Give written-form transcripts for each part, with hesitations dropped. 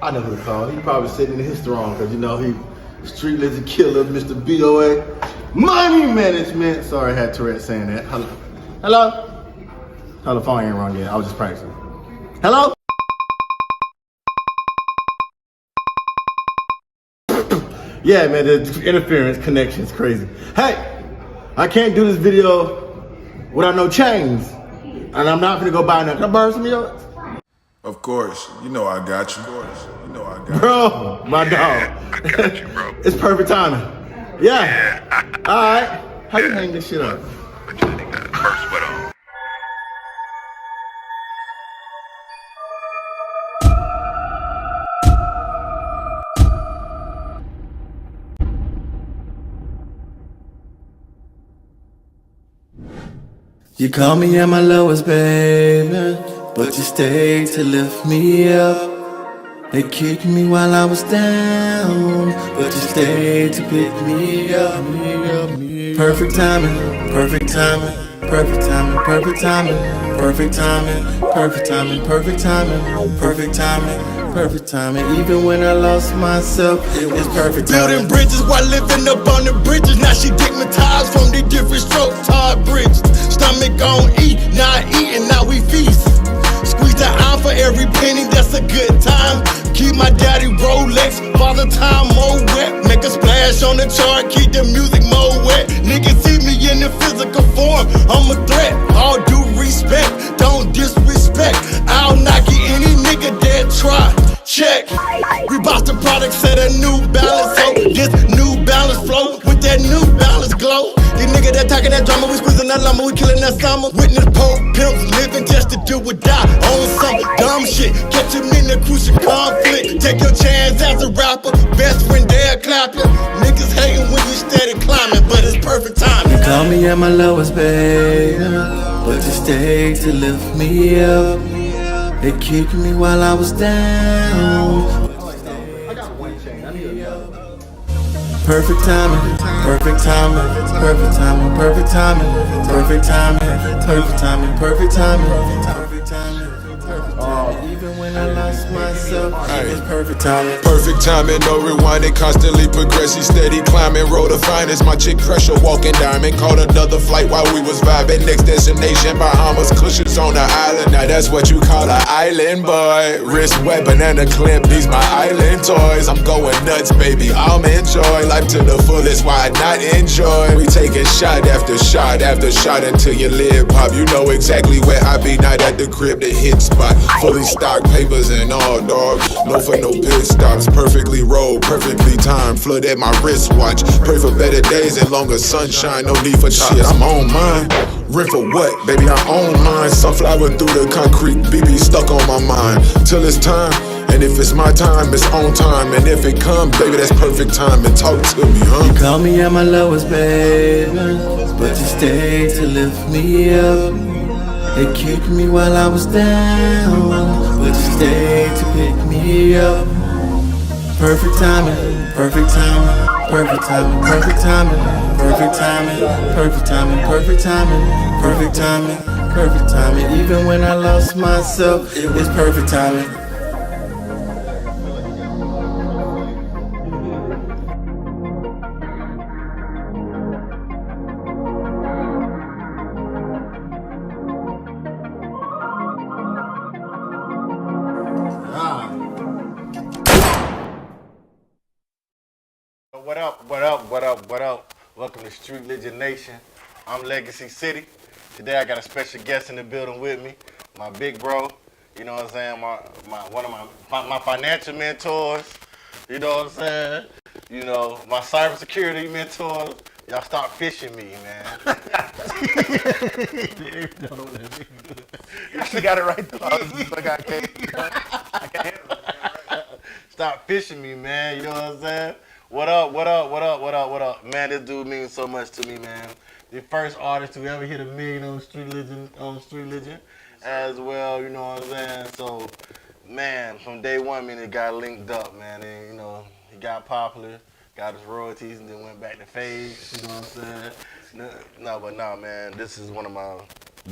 I know who to call. He probably sitting in his throne because, you know, he Streetligion killer, Mr. BOA. Money management. Sorry, I had Tourette saying that. Hello? Hello? Oh, the phone ain't wrong yet. I was just practicing. Hello? Yeah, man, the interference connection is crazy. Hey, I can't do this video without no chains. And I'm not gonna go buy nothing. Can I borrow some of yours? Of course, you know I got you. Bro, my dog. I got you, bro. It's perfect timing. Yeah. All right. How you hang this shit up? But you think that first sweat on. You call me at my lowest, baby, but you stayed to lift me up. They kicked me while I was down, but you stayed to pick me up. Perfect timing, perfect timing, perfect timing, perfect timing, perfect timing, perfect timing, perfect timing, perfect timing, perfect timing. Even when I lost myself, it was perfect timing. Building bridges while living up on the bridges. Now she digmatized from the different strokes, hard bridges. Stomach on E, not eating, now we feast. Squeeze the eye for every penny, that's a good time. Keep my daddy Rolex, father time more wet. Make a splash on the chart, keep the music more wet. Niggas see me in the physical form, I'm a threat. All due respect, don't disrespect. I'll knock you any nigga that try. Check. We bought the product, set a new balance. So this new balance flow with that new balance glow. These niggas that talking that drama, we squeezing that llama, we killing that summer. Witness pope pimps living just to do or die on some dumb shit. Catch him in the crucial conflict. Take your chance as a rapper, best friend they'll clap you. Niggas hating when you steady climbing, but it's perfect timing. You call me at my lowest, baby, but you stayed to lift me up. They kicked me while I was down. Perfect timing, perfect timing, perfect timing, perfect timing, perfect timing, perfect timing, perfect timing, perfect timing, perfect timing. Even when I lost myself, it was perfect timing. Perfect timing, no rewinding, constantly progressing, steady climbing. Roll the finest, my chick pressure walking diamond. Caught another flight while we was vibing. Next destination, Bahamas, cushions on the island. Now that's what you call an island boy. Wrist weapon and a clip, these my island toys. I'm going nuts, baby, I'm enjoy life to the fullest, why not enjoy? We taking shot after shot after shot until your lid pop. You know exactly where I be, not at the crib, the hit spot. Fully stocked papers and all, dog. No for no pit stops. Perfectly rolled, perfectly timed. Flood at my wristwatch. Pray for better days and longer sunshine. No need for shit, I'm on mine. Rent for what? Baby, I own mine. Sunflower through the concrete. BB stuck on my mind. Till it's time. And if it's my time, it's on time. And if it come, baby, that's perfect time. And talk to me, huh? You call me at my lowest, baby, but you stayed to lift me up. They kicked me while I was down, but you stayed to pick me up. Perfect timing, perfect timing, perfect timing, perfect timing, perfect timing, perfect timing, perfect timing, perfect timing, perfect timing. Even when I lost myself, it was perfect timing. What up, what up, what up, what up? Welcome to Streetligion Nation. I'm Legacy City. Today I got a special guest in the building with me, my big bro, you know what I'm saying, one of my financial mentors, you know what I'm saying, you know, my cybersecurity mentors. Y'all start fishing me, man. You got it right there. Stop fishing me, man. You know what I'm saying? What up, what up, what up, what up, what up? Man, this dude means so much to me, man. The first artist to ever hit $1 million on Streetligion as well, you know what I'm saying? So, man, from day one, man, it got linked up, man. And, you know, he got popular, got his royalties, and then went back to phase, you know what I'm saying? No, but nah, man, this is one of my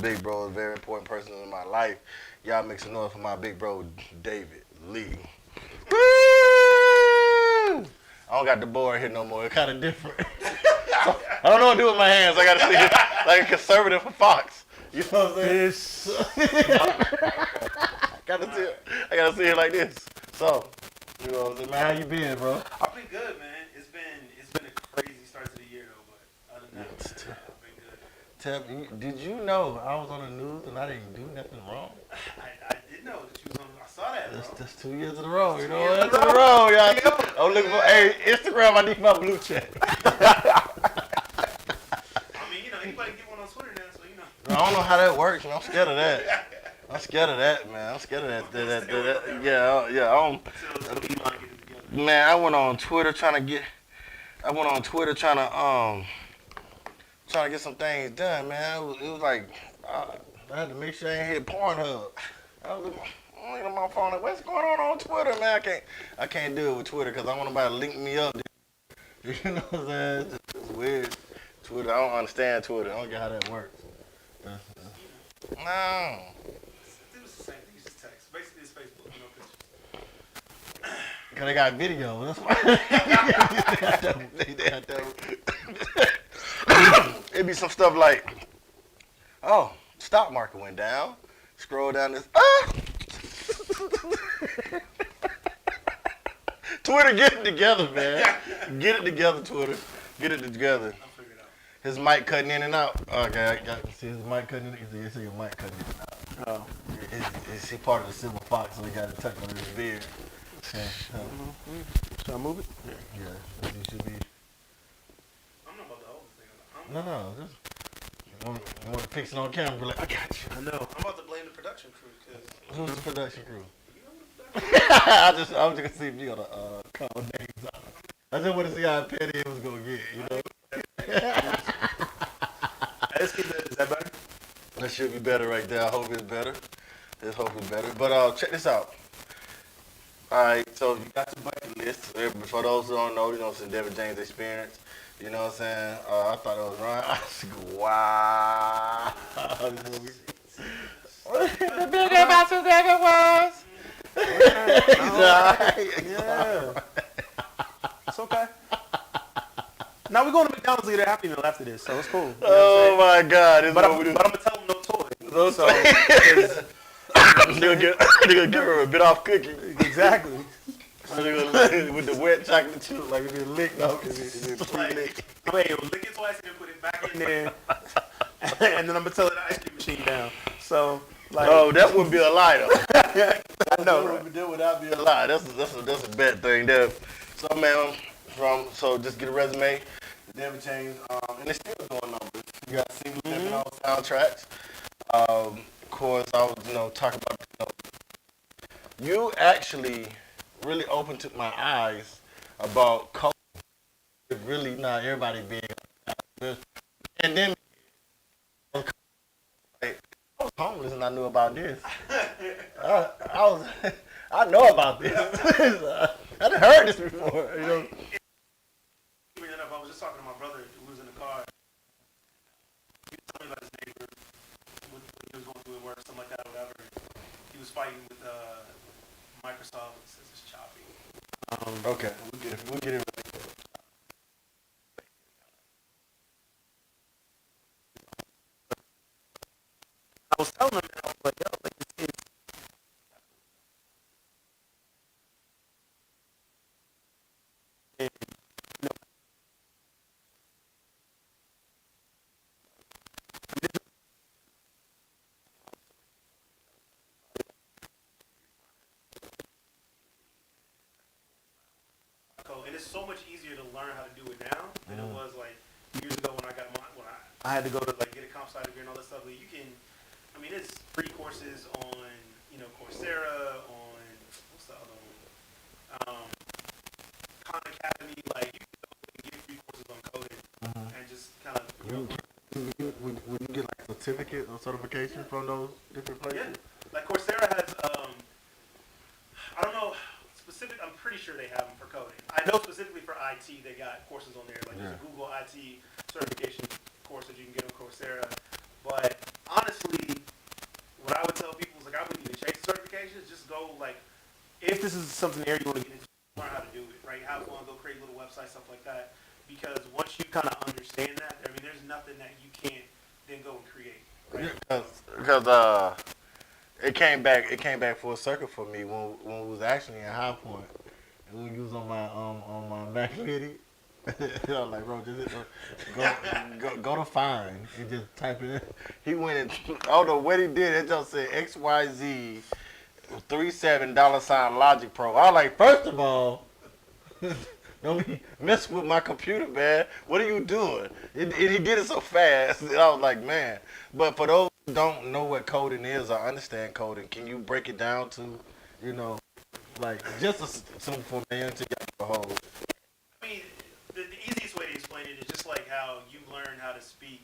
big bros, very important person in my life. Y'all make some noise for my big bro, David Lee. Woo! don't got the board here no more. It's kind of different. So, I don't know what to do with my hands. I got to see it like a conservative for Fox. You know what I'm saying? I gotta see it like this. So, you know what I'm saying, man, how you been, bro? I've been good, man. It's been a crazy start to the year though, but other than that, I've been good. Tell me, did you know I was on the news and I didn't do nothing wrong? I did know that you was on. I saw that, bro. That's 2 years in a row, you know? That's in a row, y'all. I'm looking for, hey, Instagram, I need my blue check. I mean, you know, anybody get one on Twitter now, so you know. I don't know how that works, man. I'm scared of that. I'm scared of that, man. I'm scared of that. Yeah. Man, I went on Twitter trying to get some things done, man. It was like I had to make sure I ain't hit Pornhub. I was looking at my phone like, what's going on Twitter, man? I can't do it with Twitter because I want nobody to link me up. You know what I'm saying? It's weird. Twitter, I don't understand Twitter. I don't get how that works. No. It was the same thing. It's just text. Basically, it's Facebook. No pictures. Cause they got video. That's why. they have It'd be some stuff like, oh, stock market went down. Scroll down this. Twitter, get it together, man. Get it together, Twitter. Get it together. I'll figure it out. His mic cutting in and out. Okay, I got to see his mic cutting in. You see your mic cutting in and out. Oh. Is he part of the Silver Fox, so he got to tuck under his beard. Okay. Should I move it? Yeah, you should be. I'm not about to hold this thing. No, just I want to fix it on camera. Be like, I got you. I know. I'm about to blame the production crew because Who's the production crew? you know the production I was just gonna see if you gonna call names out. I just want to see how petty it was gonna get. You know. Is that better? That should be better right there. I hope it's better. Let's hope it's better. But check this out. All right, so you got your bucket list. For those who don't know, you know, it's a David James experience. You know what I'm saying? I thought it was wrong. I was like, wow. The big about you, David was. Yeah. It's okay. Now we're going to McDonald's to get a Happy Meal after this, so it's cool. You know Oh my God! but I'm gonna tell them no toy. So they're gonna give her a bit off cookie. Exactly. With the wet chocolate chip, like if it licked off, it's pre-licked. Wait, lick it twice and then put it back in there, and then I'm gonna tell the ice cream machine down. So, like, Oh, that wouldn't be a lie though. I know. Right? That would not be a lie. That's a bad thing there. So man, so just get a resume. Never changed, and it's still doing numbers. You got single living on soundtracks. Of course, I was talking about you actually really opened to my eyes about culture. Really not everybody being and then like, I was homeless and I knew about this. I know about this. I done heard this before. You know. I was just talking to my brother who was in the car. He was telling me about his neighbor when he was going through at work, something like that, or whatever. He was fighting with Microsoft. It says it's choppy. Okay, we'll get it right. I was telling him, I was like, yo, like this is. And, and it's so much easier to learn how to do it now than it was like years ago when I had to go to like get a comp sci degree and all that stuff. Like you can, I mean, it's free courses on Coursera, on what's the other one? Khan Academy. Like you can go and get free courses on coding and just kind of. Would you get like certificate or certification from those different places? Yeah, like Coursera has. I don't know. I'm pretty sure they have them for coding. I know specifically for IT, they got courses on there. Like there's a Google IT certification course that you can get on Coursera. But honestly, what I would tell people is like I wouldn't even chase certifications. Just go like, if this is something area you want to get into, learn how to do it, right? Have fun, go create little websites. website, stuff like that. Because once you kind of understand that, I mean, there's nothing that you can't then go and create. Right? Because it came back full circle for me when we was actually in High Point and we was on my Mac Mini. I was like, bro, just go to find and just type it in. He went and I don't know what he did. It just said XYZ 37 $ Logic Pro. I was like, first of all, don't be mess with my computer, man. What are you doing? And he did it so fast. And I was like, man. But for those who don't know what coding is or understand coding, can you break it down to, like just some familiarity to whole? I mean, the easiest way to explain it is just like how you learn how to speak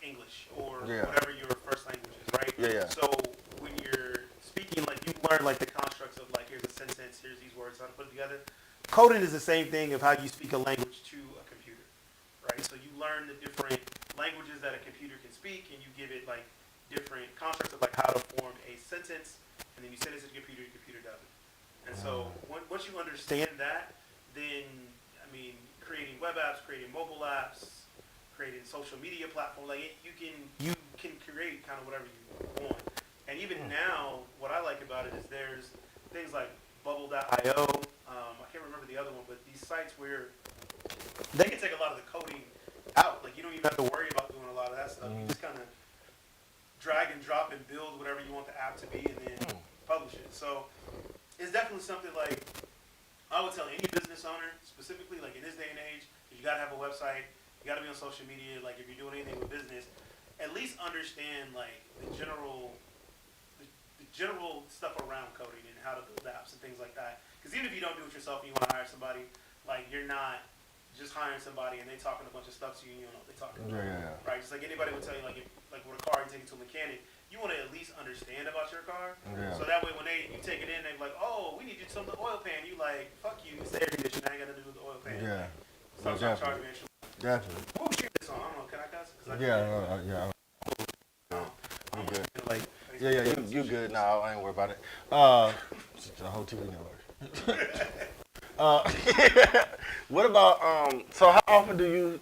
English or whatever your first language is, right? Yeah. So when you're speaking, like you learn like the constructs of like here's a sentence, here's these words, how to put it together. Coding is the same thing of how you speak a language to a computer, right? So you learn the different languages that a computer can speak, and you give it like different constructs of like how to form a sentence, and then you send it to the computer does it. And so once you understand that, then I mean, creating web apps, creating mobile apps, creating social media platforms, like you can create kind of whatever you want. And even now, what I like about it is there's things like Bubble.io. I can't remember the other one, but these sites where they can take a lot of the coding out. Like you don't even have to worry about doing a lot of that stuff. You just kind of drag and drop and build whatever you want the app to be, and then publish it. So it's definitely something like I would tell any business owner, specifically like in this day and age, you got to have a website, you got to be on social media. Like if you're doing anything with business, at least understand like the general stuff around coding and how to build apps and things like that. Because even if you don't do it yourself and you want to hire somebody, like you're not just hiring somebody and they talking a bunch of stuff to you and you don't know what they're talking about. Yeah. Right? Just like anybody would tell you, like with a car, you take it to a mechanic, you want to at least understand about your car. Yeah. So that way when you take it in, they're like, oh, we need you to tell the oil pan. You like, fuck you, it's the air conditioner. I ain't got nothing to do with the oil pan. Yeah. So I'm charging me extra. Definitely. What was your this on? I don't know. Can I cuss? Yeah. I'm good. like, Yeah, you good now. I ain't worried about it. It's the whole TV network. What about so how often do you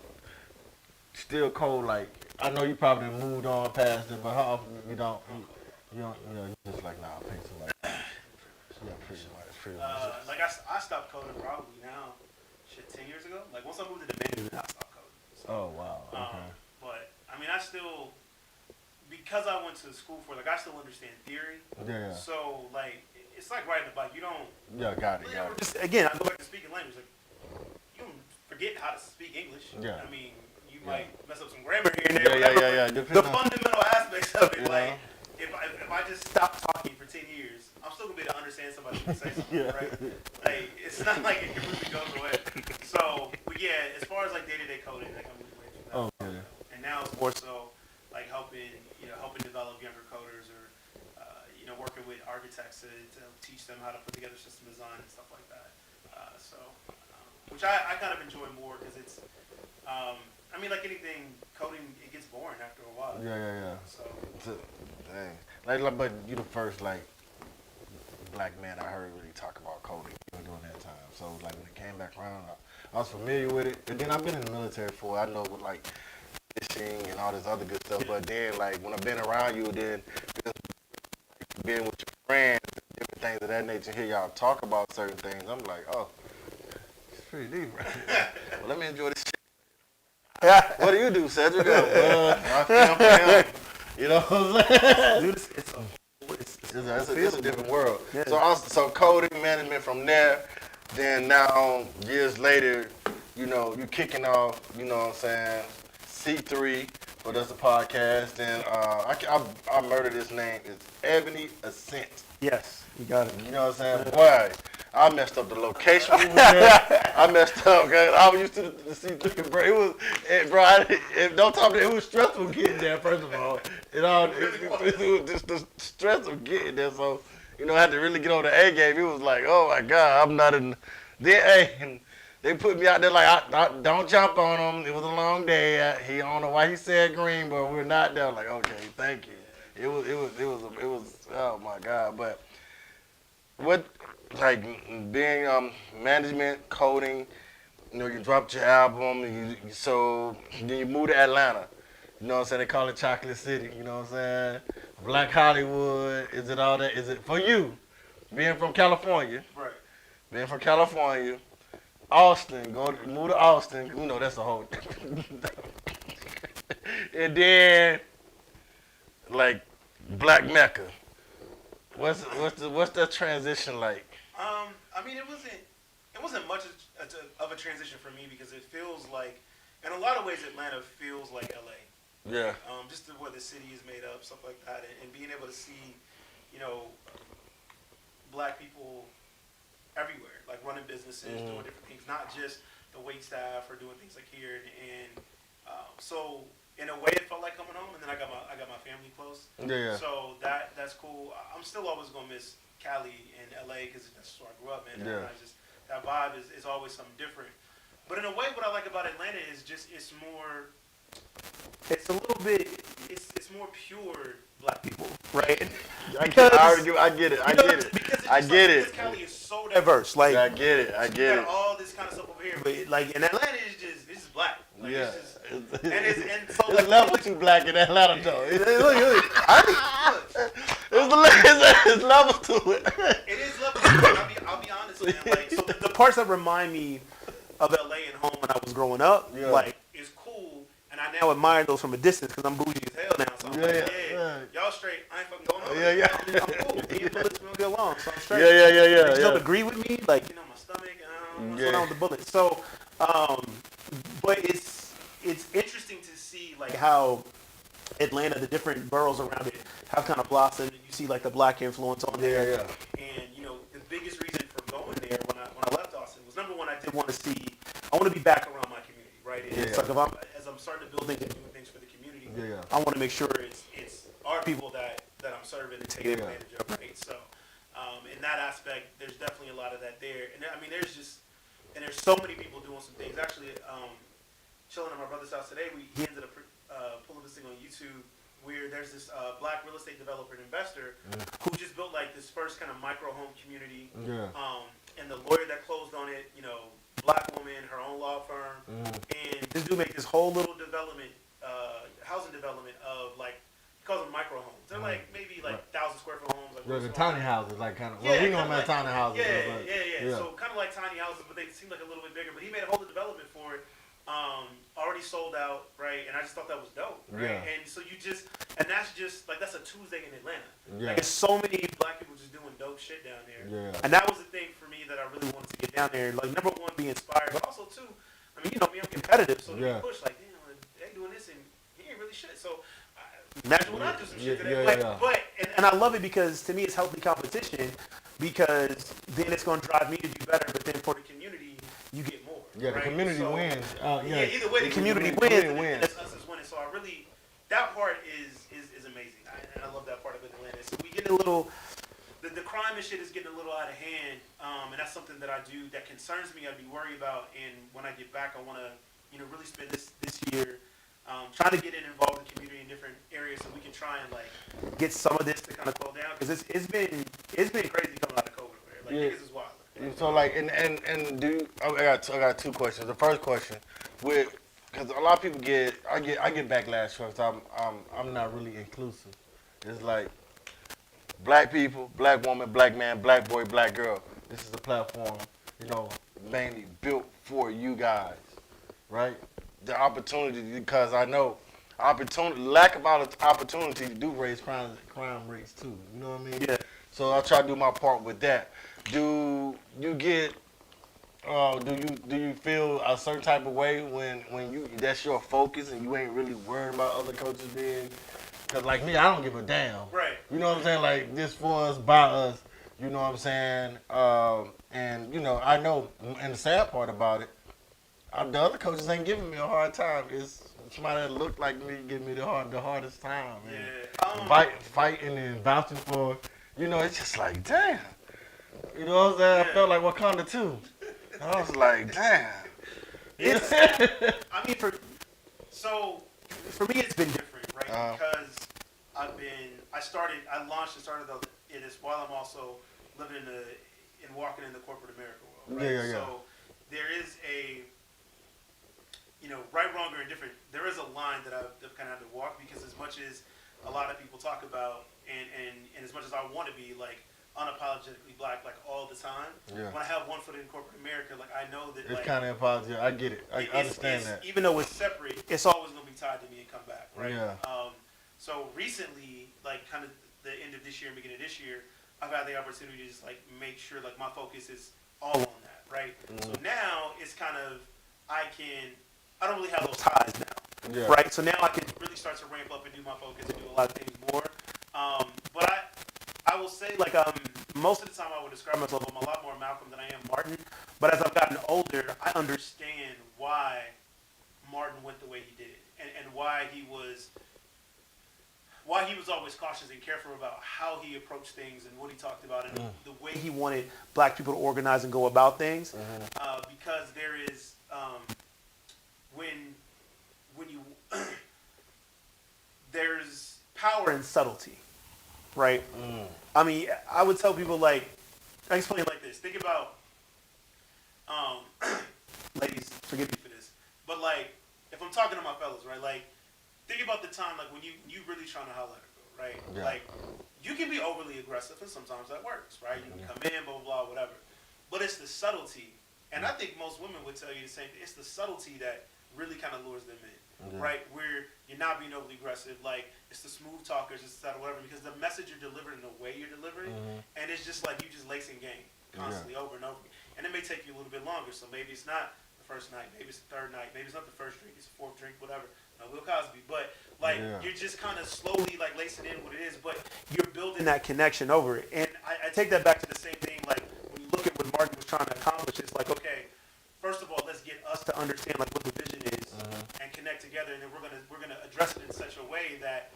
still code? Like I know you probably moved on past it, but how often you just like nah, pay somebody. Yeah, pretty much. like I stopped coding probably now, 10 years ago. Like once I moved to Dominican, I stopped coding. So, Oh wow. Okay. But I mean, I still, because I went to school for, like, I still understand theory. Yeah. So like, it's like riding a bike. You don't. Yeah, got it. Just again, I go back to speaking language. Like, you don't forget how to speak English. Yeah. I mean, you might mess up some grammar here and there. Yeah. The fundamental aspects of it, like. If I just stop talking for 10 years, I'm still gonna be able to understand somebody when they say something, right? Like it's not like it completely goes away. So, but yeah, as far as like day-to-day coding, like I'm way from that. Oh, yeah. And now it's more so like helping develop younger coders or working with architects to teach them how to put together system design and stuff like that. Which I kind of enjoy more because it's I mean, like anything, coding, it gets boring after a while. Yeah. So, Dang. Like, but you the first like black man I heard really talk about coding during that time. So like when it came back around, I was familiar with it. And then I've been in the military for I know with like fishing and all this other good stuff. But then like when I've been around you, then just being with your friends, different things of that nature, hear y'all talk about certain things. I'm like, oh, it's pretty deep, right? Well, let me enjoy this shit. What do you do, Cedric? I film. You know what I'm saying? dude, It's a different world. Yeah. So coding management from there, then now years later, you kicking off, you know what I'm saying, C3, but that's a podcast, and I murdered his name. It's Ebony Ascent. yes, you got it. You know what I'm saying? Boy, I messed up the location. I messed up, okay? I was used to the C3, bro. Don't talk to me. It was stressful getting there, first of all. It was just the stress of getting there. So, I had to really get on the A game. It was like, oh my God, I'm not in. Then, they put me out there like, don't jump on him. It was a long day. He don't know why he said green, but we're not there. Like, okay, thank you. It was. Oh my God. But what, like being management, coding, You know, you dropped your album, and so then you moved to Atlanta. You know what I'm saying? They call it Chocolate City. You know what I'm saying? Black Hollywood. Is it all that? Is it for you? Being from California. Right. Being from California. Austin. Move to Austin. You know, that's a whole. And then, like, Black Mecca. What's that transition like? I mean, it wasn't much of a transition for me because it feels like, in a lot of ways, Atlanta feels like LA. Yeah. Just the way the city is made up, stuff like that, and being able to see, you know, black people everywhere, like running businesses, doing different things, not just the wait staff or doing things like here, and so in a way it felt like coming home, and then I got my family close. Yeah. So that's cool. I'm still always gonna miss Cali and LA because that's where I grew up, man. Yeah. And that vibe is always something different. But in a way, what I like about Atlanta is just it's a little bit it's more pure black people, right? I get it. Because Cali is so diverse. Like I get it. You got all this kind of stuff over here, but like in Atlanta, it's just black. Like, yeah. And so it's level 2 black in Atlanta though. It's level 2. It is level 2. I'll be honest, man. Like, so the parts that remind me of LA and home when I was growing up, like, is cool, and I now admire those from a distance because I'm bougie as hell now. So I'm y'all straight. I ain't fucking going on. I'm cool. Me and bullets, we don't get along, so I'm straight. Yeah. They don't agree with me, like, you know, my stomach. What's going on with the bullets? So, but it's interesting to see like how Atlanta, the different boroughs around it, have kind of blossomed. You see like the black influence on there. Yeah. And you know, the biggest reason for going there when I left Austin was number one, I want to be back around my community, right? It's like as I'm starting to build things and doing things for the community, I want to make sure it's our people that I'm serving and taking advantage of, right? So in that aspect, there's definitely a lot of that there. And I mean, there's so many people doing some things. Actually, chilling at my brother's house today, he ended up pulling this thing on YouTube where there's this black real estate developer and investor who just built like this first kind of micro home community. And the lawyer that closed on it, you know, black woman, her own law firm, and this dude made this whole little development, housing development of like, he calls them micro homes. They're like maybe like 1,000 square foot homes. Like the tiny houses, like kind of. Well, we know them as tiny houses. Yeah. So kind of like tiny houses, but they seem like a little bit bigger. But he made a whole development for it. Already sold out, right? And I just thought that was dope, right? And so that's a Tuesday in Atlanta. Like, there's so many black people just doing dope shit down there. And that was the thing for me that I really wanted to get down there. Like, number one, be inspired, but also two, I mean, you know me, I'm competitive, so to push, like, damn, they doing this and he ain't really shit. So imagine when I do some shit today. But I love it because to me it's healthy competition because then it's going to drive me to do better. But then for the community, you get more. Yeah, the community wins. Either way, the community wins. And us is winning. So I really, that part is amazing. And I love that part of Atlanta. So we get a little, the crime and shit is getting a little out of hand. And that's something that I do that concerns me. I'd be worried about. And when I get back, I want to, you know, really spend this year trying to get involved in the community in different areas so we can try and like get some of this to kind of quell down because it's been crazy coming out of COVID. Like niggas is wild. So like and do you, I got two questions. The first question because a lot of people I get backlash because I'm not really inclusive. It's like black people, black woman, black man, black boy, black girl. This is a platform, you know, mainly built for you guys, right? The opportunity, because I know lack of opportunity do raise crime rates too. You know what I mean? Yeah. So I try to do my part with that. Do you get? Do you feel a certain type of way when you that's your focus and you ain't really worried about other coaches being? Cause like me, I don't give a damn. Right. You know what I'm saying? Like this for us, by us. You know what I'm saying? And you know, I know. And the sad part about it, the other coaches ain't giving me a hard time. It's somebody that look like me giving me the hardest time. Man. Fighting and vouching for. You know, it's just like damn. You know what I'm saying? I felt like Wakanda too. I was like, damn. I mean, for me, it's been different, right? Because I launched and started this while I'm also living and walking in the corporate America world, right? Yeah. So there is right, wrong, or indifferent, there is a line that I've kind of had to walk, because as much as a lot of people talk about, and as much as I want to be like unapologetically black like all the time, Yeah. when I have one foot in corporate America, like I know that It's like kind of impossible. I get it. I understand it's, that. even though it's separate, it's always gonna be tied to me and come back, right? Yeah. So recently, like kind of the end of this year and beginning of this year, I've had the opportunity to just like make sure like my focus is all on that, right? So now it's kind of I don't really have those ties now, Yeah. right? So now I can really start to ramp up and do my focus and do a lot of things more. But I will say like most of the time I would describe myself, I'm a lot more Malcolm than I am Martin. But as I've gotten older, I understand why Martin went the way he did, and why he was always cautious and careful about how he approached things and what he talked about and the way he wanted black people to organize and go about things. Because there is when you there's power in subtlety, right? I mean, I would tell people like, I explain it like this. Think about, ladies, forgive me for this, but like, if I'm talking to my fellas, right? Like, think about the time like when you really trying to holler at a girl, right? Yeah. Like, you can be overly aggressive, and sometimes that works, right? You can come in, blah blah blah, whatever. But it's the subtlety, and I think most women would tell you the same thing. It's the subtlety that really kind of lures them in, right? Where you're not being overly aggressive, like it's the smooth talkers, it's that whatever, because the message you're delivering, the way you're delivering, and it's just like you just lacing game constantly over and over, and it may take you a little bit longer. So maybe it's not the first night, maybe it's the third night, maybe it's not the first drink, it's the fourth drink, whatever. No, Will Cosby, but like you're just kind of slowly like lacing in what it is, but you're building that connection over it. And I take that back to the same thing. Like when you look at what Martin was trying to accomplish, it's like, okay, first of all, let's get us to understand like what the vision is and connect together, and then we're gonna address it in such a way that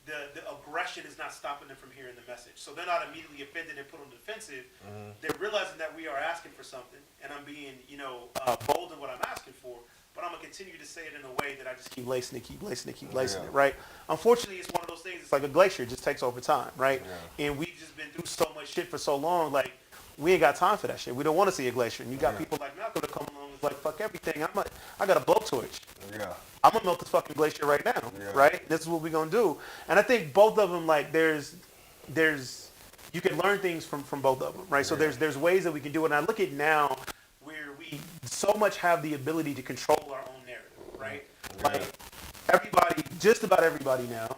the aggression is not stopping them from hearing the message. So they're not immediately offended and put on the defensive. They're realizing that we are asking for something, and I'm being bold in what I'm asking for. But I'm gonna continue to say it in a way that I just keep lacing it, keep lacing it, keep lacing it, right? Unfortunately, it's one of those things. It's like a glacier; it just takes over time, right? And we've just been through so much shit for so long, like we ain't got time for that shit. We don't want to see a glacier. And you got people like Malcolm that come along and is like, fuck everything. I got a blowtorch. I'm gonna melt this fucking glacier right now, right? This is what we're gonna do. And I think both of them, like, there's you can learn things from both of them, right? So there's ways that we can do it. And I look at now where we so much have the ability to control our own narrative, right? Like everybody, just about everybody now,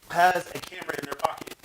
has a camera in their pocket.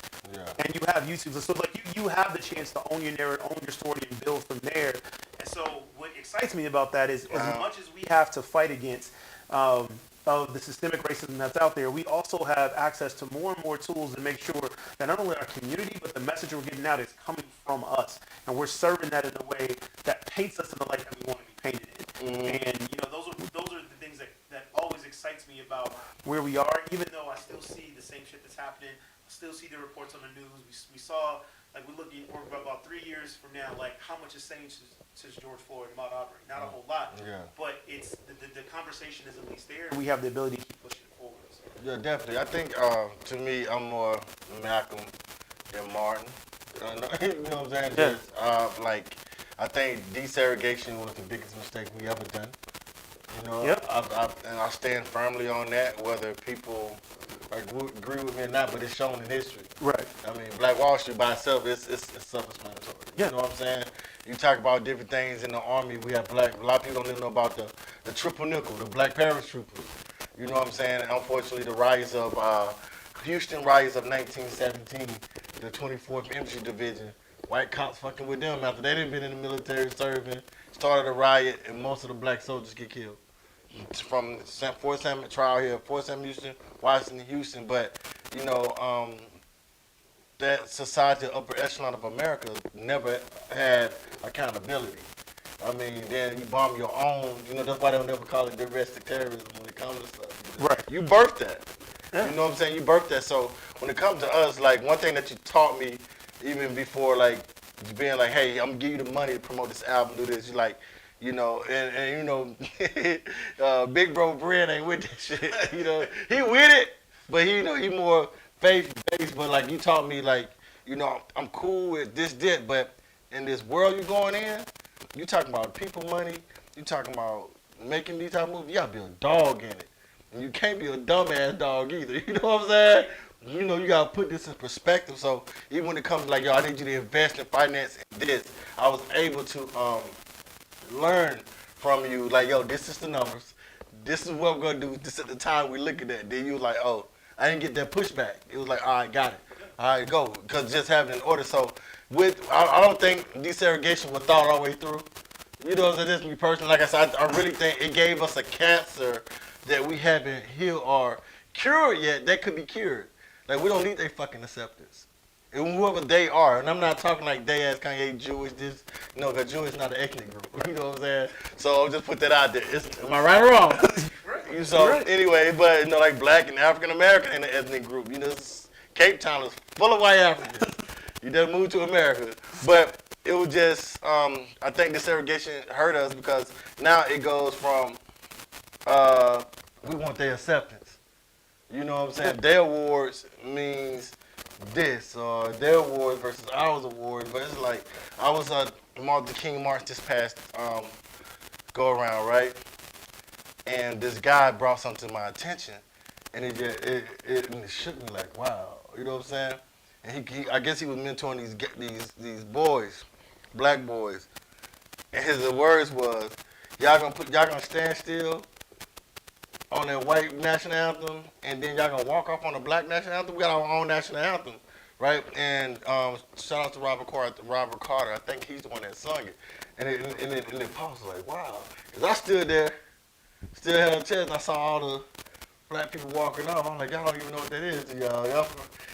And you have YouTube. So like you have the chance to own your narrative, own your story, and build from there. And so what excites me about that is as much as we have to fight against of the systemic racism that's out there, we also have access to more and more tools to make sure that not only our community, but the message we're getting out is coming from us. And we're serving that in a way that paints us in the light that we want to be painted in. And those are the things that always excites me about where we are, even though I still see the same shit that's happening. I still see the reports on the news. We saw, like, we're looking for about 3 years from now, like, how much is changed since George Floyd and Mount Auburn. Not a whole lot, but it's the conversation is at least there. We have the ability to keep pushing it forward. So. Yeah, definitely. I think to me, I'm more Malcolm than Martin. You know what I'm saying? Just, like, I think desegregation was the biggest mistake we ever done. And I stand firmly on that, whether people agree with me or not, but it's shown in history. Right. I mean, Black Wall Street by itself, it's self-explanatory. You know what I'm saying? You talk about different things in the Army. We have a lot of people don't even know about the triple nickel, the black paratroopers. You know what I'm saying? And unfortunately, the rise of Houston riots of 1917, the 24th Infantry Division, white cops fucking with them after they didn't been in the military serving, started a riot, and most of the black soldiers get killed. From Fort Sam trial here, Fort Sam Houston, Washington, Houston, but that society, upper echelon of America, never had accountability. I mean, then you bomb your own. That's why they don't never call it domestic terrorism when it comes to stuff. Right. You birthed that. You know what I'm saying? You birthed that. So when it comes to us, like one thing that you taught me, even before like being like, hey, I'm gonna give you the money to promote this album, do this. You like. Big bro Bren ain't with this shit. He with it, but he more faith-based. But like you taught me, like I'm cool with this, but in this world you going in, you talking about people money, you talking about making these type of movies, you gotta be a dog in it. And you can't be a dumbass dog either. You know what I'm saying? You know, you gotta put this in perspective. So even when it comes to like, yo, I need you to invest in finance in this, I was able to learn from you, like, yo, this is the numbers. This is what we're gonna do. This is the time we looking at. Then you was like, oh, I didn't get that pushback. It was like, all right, got it. All right, go. Because just having an order. So I don't think desegregation was thought all the way through. You know, so this me personally, like I said, I really think it gave us a cancer that we haven't healed or cured yet. That could be cured. Like, we don't need their fucking acceptance. And whoever they are, and I'm not talking like they as Kanye Jewish, this, you know, because Jewish is not an ethnic group. You know what I'm saying? So I'll just put that out there. Am I right or wrong? Right. So anyway, but you know, like black and African American in the ethnic group. You know, Cape Town is full of white Africans. You just moved to America. But it was just, I think the segregation hurt us because now it goes from, we want their acceptance. You know what I'm saying? Their awards means this, or their awards versus our awards. But it's like, I was at Martin Luther King March this past go around, right? And this guy brought something to my attention, and it shook me like, wow. You know what I'm saying? And he I guess he was mentoring these boys, black boys, and his words was, y'all gonna stand still on that white national anthem, and then y'all gonna walk off on the black national anthem. We got our own national anthem, right? And shout out to Robert Carter. I think he's the one that sung it. And it paused like, wow, because I stood there, still had a chest, and I saw all the black people walking off. I'm like, y'all don't even know what that is to y'all.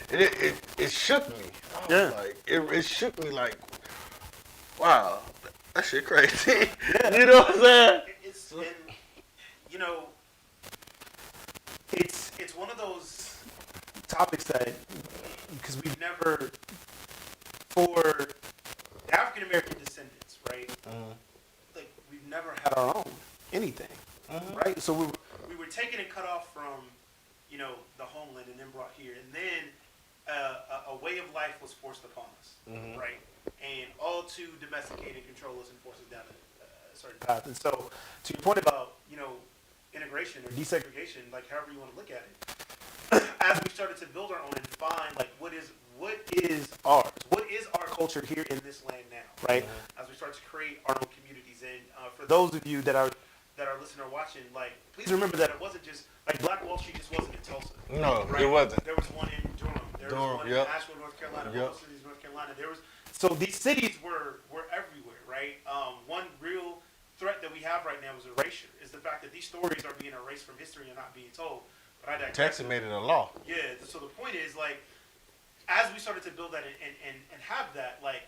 It shook me. I was like, it shook me like, wow, that shit crazy. You know what I'm saying? You know, it's one of those topics that, because we've never, for African American descendants, right? Like, we've never had our own anything, right? So we were taken and cut off from, you know, the homeland and then brought here, and then a way of life was forced upon us, right? And all to domesticate and control us and force us down a certain path. And so, to your point about, you know, integration or desegregation, like however you want to look at it, as we started to build our own and find like what is ours, what is our culture here in this land now, right? As we start to create our own communities, and for those of you that are listening or watching, like, please remember that it wasn't just like Black Wall Street just wasn't in Tulsa. No, right? It wasn't. There was one in Durham. There was one in Asheville, North Carolina. Most cities, North Carolina. So these cities were everywhere, right? One real threat that we have right now is erasure. Is the fact that these stories are being erased from history and not being told. But I digress. Texas made it a law. Yeah. So the point is, like, as we started to build that and have that, like,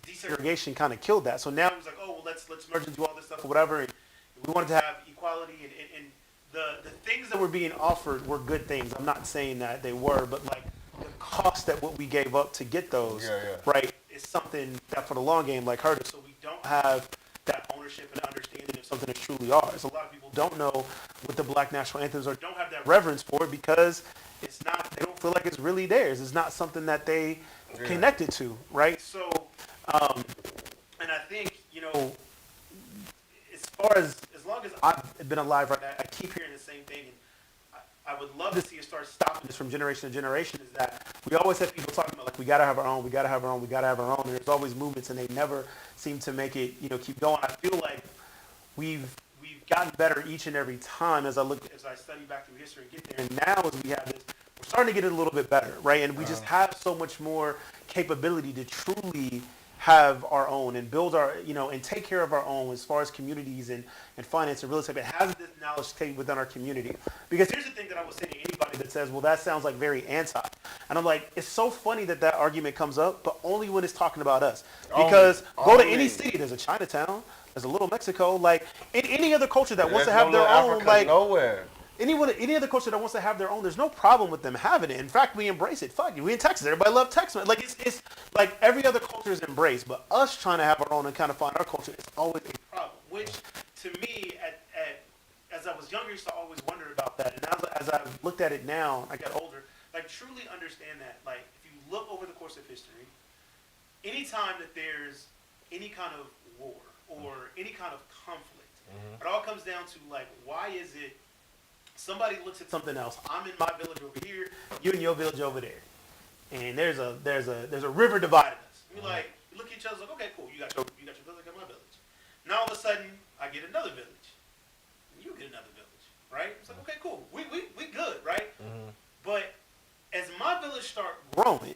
desegregation kind of killed that. So now it was like, oh, well, let's merge and do all this stuff or whatever. And we wanted to have equality, and the things that were being offered were good things. I'm not saying that they were, but like the cost that what we gave up to get those, right, is something that for the long game like hurt us. So we don't have that ownership and understanding of something that's truly ours. A lot of people don't know what the Black national anthems are, don't have that reverence for it because it's not. They don't feel like it's really theirs. It's not something that they connected to, right? So, and I think, you know, as long as I've been alive right now, I keep hearing the same thing, and I would love to see us start stopping this from generation to generation. Is that we always have people talking about like we gotta have our own, we gotta have our own, we gotta have our own. And there's always movements, and they never seem to make it, you know, keep going. I feel like we've gotten better each and every time as I study back through history and get there. And now as we have this, we're starting to get it a little bit better, right? And we just have so much more capability to truly have our own and build our, you know, and take care of our own as far as communities and finance and real estate, but has this knowledge stayed within our community. Because here's the thing that I would say to anybody that says, well, that sounds like very anti. And I'm like, it's so funny that argument comes up, but only when it's talking about us. Because go to any city, there's a Chinatown, there's a Little Mexico, like in any other culture that wants to have their own, like nowhere. Any other culture that wants to have their own, there's no problem with them having it. In fact, we embrace it. Fuck you. We in Texas. Everybody love Texas. Like it's like every other culture is embraced, but us trying to have our own and kind of find our culture is always a problem. Which, to me, as I was younger, I used to always wonder about that. And as I've looked at it now, I got older, like truly understand that. Like if you look over the course of history, anytime that there's any kind of war or any kind of conflict, It all comes down to like, why is it somebody looks at something else? I'm in my village over here, you in your village over there, and there's a river dividing us. We like look at each other like, okay, cool, you got your village, I got my village. Now all of a sudden, I get another village, and you get another village, right? It's like, okay, cool, we good, right? But as my village start growing,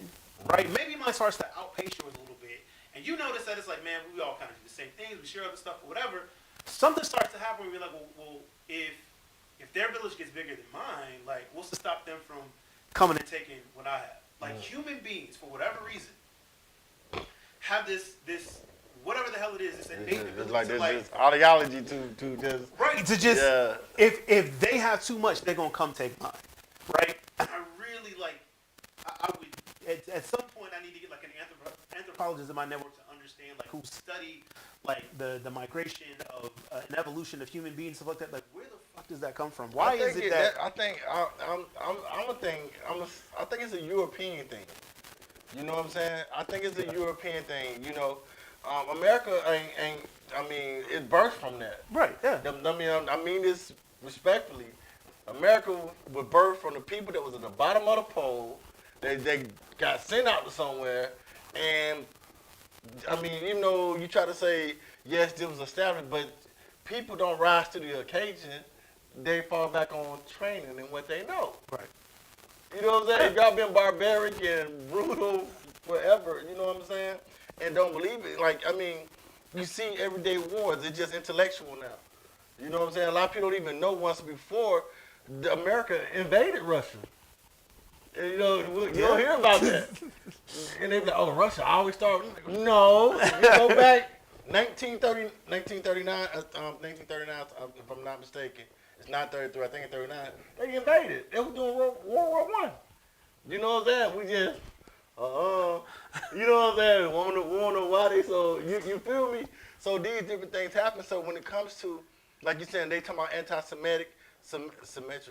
right, maybe mine starts to outpace yours a little bit, and you notice that it's like, man, we all kind of do the same things, we share other stuff or whatever. Something starts to happen where we're like, well, if their village gets bigger than mine, like, what's to stop them from coming and taking what I have? Like, human beings, for whatever reason, have this whatever the hell it is, this innate ability It's like to there's like, this ideology to just right, to just if they have too much, they're gonna come take mine, right? And I really like, I would at some point I need to get like an anthropologist in my network to understand like who study like the migration of an evolution of human beings, stuff like that. Like, where the fuck does that come from? Why is it that? I think it's a European thing. You know what I'm saying? I think it's a European thing. You know, America ain't. I mean, it birthed from that. Right. Yeah. I mean this respectfully. America was birthed from the people that was at the bottom of the pole. They got sent out to somewhere, and I mean, even though you try to say yes, this was established, but people don't rise to the occasion. They fall back on training and what they know. Right. You know what I'm saying? Y'all been barbaric and brutal forever. You know what I'm saying? And don't believe it. Like, I mean, you see everyday wars. It's just intellectual now. You know what I'm saying? A lot of people don't even know once before America invaded Russia. And, you know, you don't hear about that. And they be like, oh, Russia always start. No. You go back 1939, if I'm not mistaken. It's not 33, I think it's 39. They invaded. They was doing World War I. You know what I'm saying? We just, you know what I'm saying? We don't know why they so, you feel me? So these different things happen. So when it comes to, like you said, they talking about anti-Semitic, Semitic.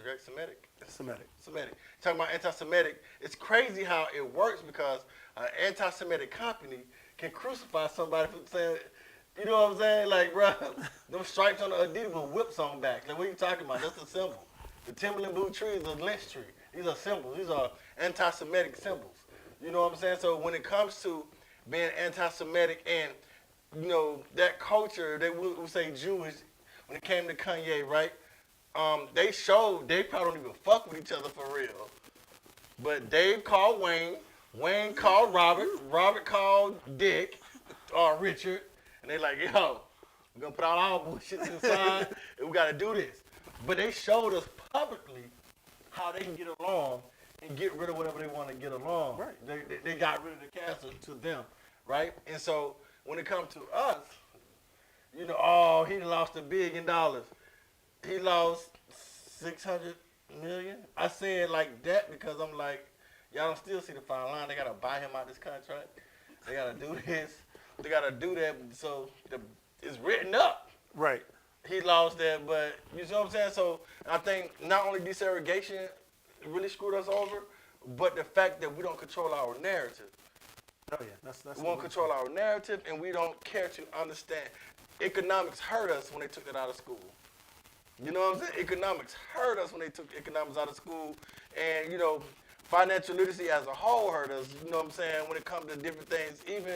Talking about anti-Semitic, it's crazy how it works because an anti-Semitic company can crucify somebody for saying, you know what I'm saying? Like, bro, them stripes on the Adidas with whips on back. Like, what are you talking about? That's a symbol. The Timberland blue tree is a lynch tree. These are symbols. These are anti-Semitic symbols. You know what I'm saying? So when it comes to being anti-Semitic and, you know, that culture, they would say Jewish, when it came to Kanye, right? They showed they probably don't even fuck with each other for real. But Dave called Wayne. Wayne called Robert. Robert called Dick or Richard. And they like, yo, we're going to put all our bullshit to the side and we got to do this. But they showed us publicly how they can get along and get rid of whatever they want to get along. Right. They got rid of the castle to them, right? And so when it comes to us, you know, oh, he lost $1 billion. He lost 600 million. I say it like that because I'm like, y'all don't still see the fine line. They got to buy him out this contract. They got to do this. They got to do that, so it's written up. Right. He lost that, but you see what I'm saying? So I think not only desegregation really screwed us over, but the fact that we don't control our narrative. Oh, yeah. That's we won't control our narrative, and we don't care to understand. Economics hurt us when they took it out of school. You know what I'm saying? Economics hurt us when they took economics out of school, and, you know, financial literacy as a whole hurt us, you know what I'm saying, when it comes to different things, even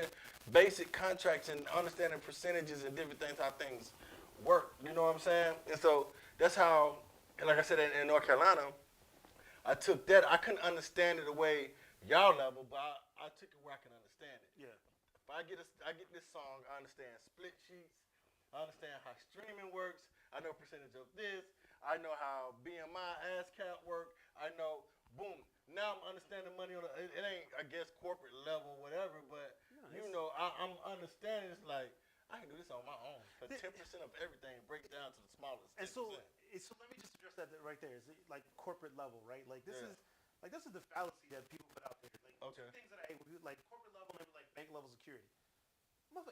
basic contracts and understanding percentages and different things, how things work, you know what I'm saying? And so that's how, like I said, in North Carolina, I took that. I couldn't understand it the way y'all level, but I took it where I can understand it. Yeah. If I get this song, I understand split sheets, I understand how streaming works, I know percentage of this, I know how BMI, ASCAP work, I know, boom. Now I'm understanding money on it ain't, I guess, corporate level, whatever, but, you know, I'm understanding it's like, I can do this on my own. But 10% of everything breaks down to the smallest 10%. And so let me just address that right there. Is it like corporate level, right? Like this is the fallacy that people put out there. Like two things that I hate, like corporate level and like bank level security.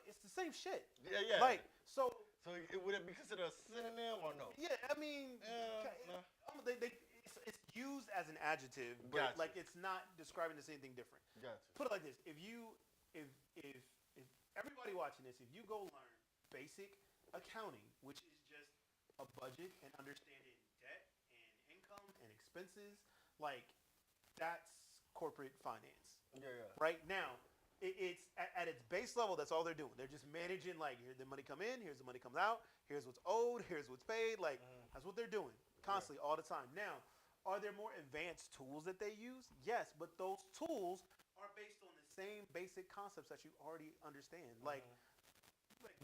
It's the same shit. Yeah, yeah. Like so would it be considered a synonym or no? Yeah, I mean, no. It's used as an adjective, but like it's not describing the same thing different. Gotcha. Put it like this: if everybody watching this, if you go learn basic accounting, which is just a budget and understanding debt and income and expenses. Like, that's corporate finance. Yeah. Right now, it's at its base level. That's all they're doing. They're just managing. Like, here's the money come in. Here's the money comes out. Here's what's owed. Here's what's paid. Like, that's what they're doing constantly, all the time. Now, are there more advanced tools that they use? Yes, but those tools are based on the same basic concepts that you already understand. Like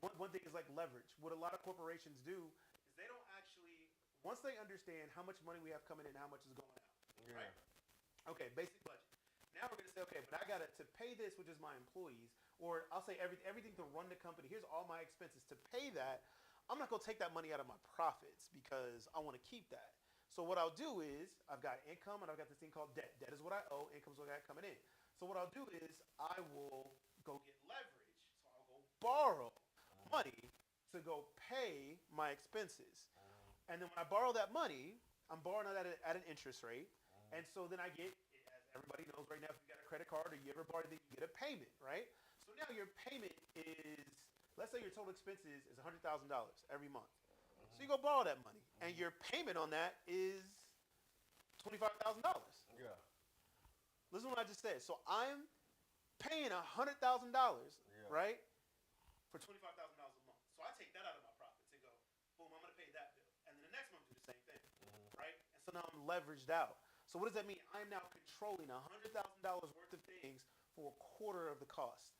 one thing is like leverage. What a lot of corporations do is they don't actually, once they understand how much money we have coming in and how much is going out, right? Okay, basic budget. Now we're going to say, okay, but I got to pay this, which is my employees, or I'll say everything to run the company. Here's all my expenses. To pay that, I'm not going to take that money out of my profits because I want to keep that. So what I'll do is I've got income and I've got this thing called debt. Debt is what I owe. Income is what I got coming in. So what I'll do is I will go get leverage. So I'll go borrow money to go pay my expenses. And then when I borrow that money, I'm borrowing that at an interest rate. And so then I get, as everybody knows right now, if you got a credit card or you ever borrow anything, you get a payment, right? So now your payment is, let's say your total expenses is $100,000 every month. So you go borrow that money, and your payment on that is $25,000. Yeah. Listen to what I just said. So I'm paying $100,000, right, for $25,000 a month. So I take that out of my profits and go, boom, I'm going to pay that bill. And then the next month do the same thing, right? And so now I'm leveraged out. So what does that mean? I'm now controlling $100,000 worth of things for a quarter of the cost,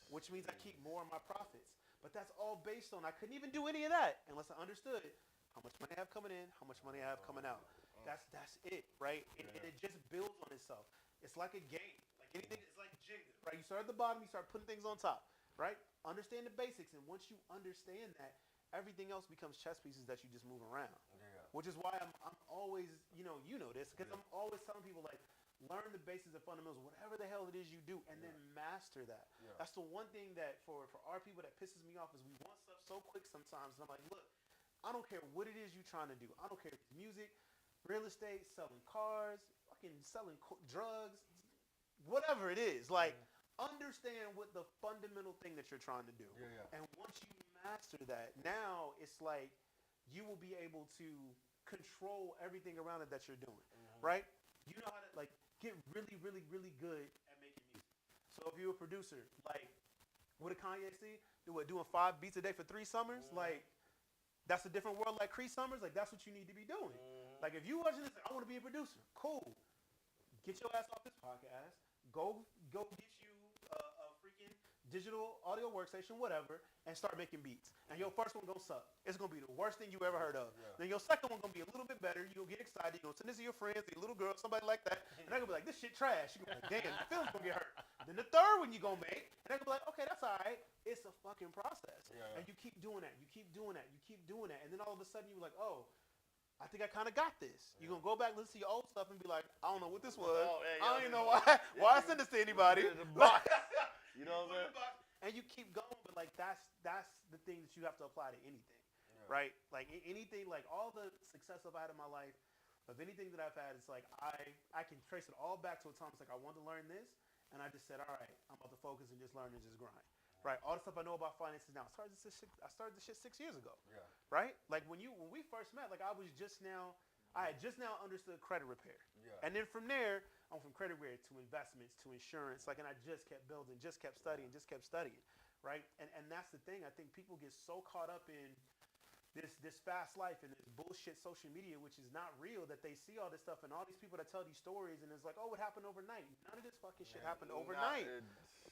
which means I keep more of my profits. But that's all based on, I couldn't even do any of that unless I understood how much money I have coming in, how much money I have coming out. That's it, right? And it just builds on itself. It's like a game. Like anything, it's like Jenga, right? You start at the bottom, you start putting things on top, right? Understand the basics, and once you understand that, everything else becomes chess pieces that you just move around. Which is why I'm always, you know this, because I'm always telling people, like, learn the basics and fundamentals, whatever the hell it is you do, and then master that. That's the one thing that for our people that pisses me off is we want stuff so quick sometimes. And I'm like, look, I don't care what it is you're trying to do. I don't care if it's music, real estate, selling cars, fucking selling drugs, whatever it is. Like, understand what the fundamental thing that you're trying to do. And once you master that, now it's like you will be able to control everything around it that you're doing, right? You know how to, like, get really, really, really good at making music. So if you're a producer, like, what did Kanye see? Doing 5 beats a day for 3 summers? Like, that's a different world like Cree Summers? Like, that's what you need to be doing. Like, if you watching this, like, I want to be a producer. Cool. Get your ass off this podcast. Go get you a freaking digital audio workstation, whatever, and start making beats. And your first one gonna suck. It's gonna be the worst thing you ever heard of. Then your second one gonna be a little bit better. You gonna get excited. You gonna send this to your friends, your little girl, somebody like that, and they're gonna be like, "This shit trash." You gonna be like, "Damn, the film's gonna get hurt." Then the third one you gonna make, and they're gonna be like, "Okay, that's all right." It's a fucking process, and you keep doing that. You keep doing that. You keep doing that, and then all of a sudden you're like, "Oh, I think I kind of got this." You're going to go back, listen to your old stuff, and be like, "I don't know what this was. I don't even know why I sent this to anybody." You know what I'm saying? And you keep going, but, like, that's the thing that you have to apply to anything, right? Like, anything, like, all the success I've had in my life, of anything that I've had, it's like I can trace it all back to a time it's like I wanted to learn this, and I just said, all right, I'm about to focus and just learn and just grind. Right, all the stuff I know about finances now. I started this shit 6 years ago. Right, like when we first met, like I had just now understood credit repair. And then from there, I went from credit repair to investments to insurance. Like, and I just kept building, just kept studying. Right, and that's the thing. I think people get so caught up in this fast life and this bullshit social media, which is not real, that they see all this stuff and all these people that tell these stories and it's like, oh, it happened overnight. None of this fucking shit happened overnight.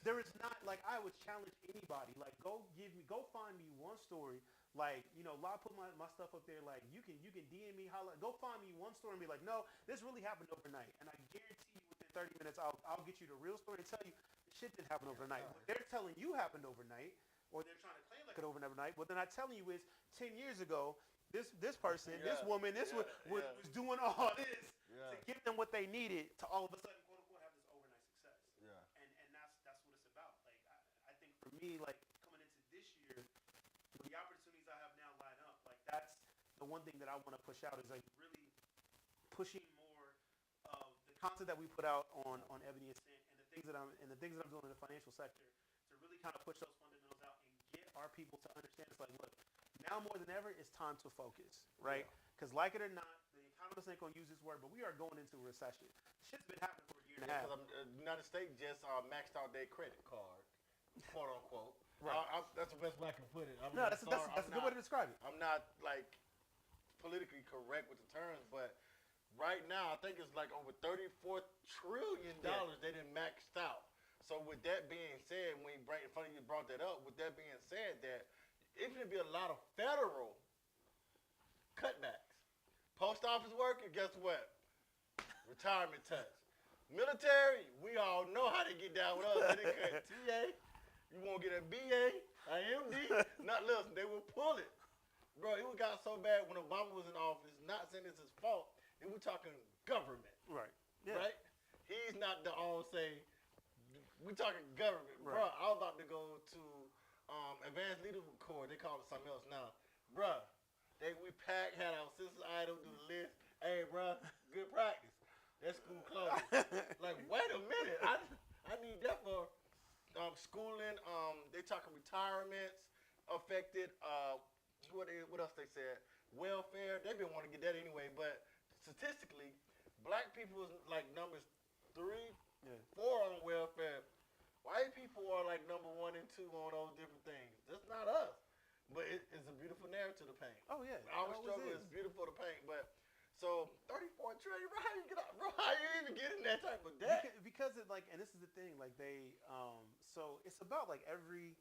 There is not, like, I would challenge anybody, like, go find me one story. Like, you know, I put my stuff up there. Like, you can DM me, holla, go find me one story and be like, no, this really happened overnight. And I guarantee you within 30 minutes, I'll get you the real story and tell you the shit didn't happen overnight. What they're telling you happened overnight, or they're trying to claim like it overnight. What they're not telling you is 10 years ago, this person, this woman, was doing all this to give them what they needed to all of a sudden, quote unquote, have this overnight success. And that's what it's about. Like, I think for me, like, coming into this year, the opportunities I have now line up, like, that's the one thing that I want to push out is, like, really pushing more of the content that we put out on Ebony and Cent and the things that I'm doing in the financial sector to really kind of push those fundamentals out and get our people to understand. It's like, look, Now more than ever, it's time to focus, right? Because like it or not, the economists ain't gonna use this word, but we are going into a recession. Shit's been happening for a year and a half. Because the United States just maxed out their credit card, quote unquote. Right. That's the best way I can put it. That's a good way to describe it. I'm not like politically correct with the terms, but right now I think it's like over $34 trillion they done maxed out. So with that being said, funny you brought that up. With that being said, that it's gonna be a lot of federal cutbacks. Post office worker, guess what? Retirement touch. Military, we all know how they get down with us. They cut TA. You won't get a BA, an MD. Not listen, they will pull it. Bro, it got so bad when Obama was in office, not saying it's his fault, and we're talking government. Right. Yeah. Right? He's not the all say, we're talking government. Right. Bro, I was about to go to advanced leadership corps. They call it something else now. Bro, we packed, had our citizen item, do the list. Hey, bro, good practice. That school closed. Like, wait a minute. I need that for schooling. They talking retirements affected. What else they said? Welfare. They've been wanting to get that anyway. But statistically, black people is like numbers 3, 4 on welfare. White people are like number 1 and 2 on those different things. That's not us. But it's a beautiful narrative to paint. Oh yeah. Our struggle is beautiful to paint. But so 34 trillion, bro, how you get out, bro? How you even getting that type of debt? Because it like, and this is the thing, like they, so it's about like every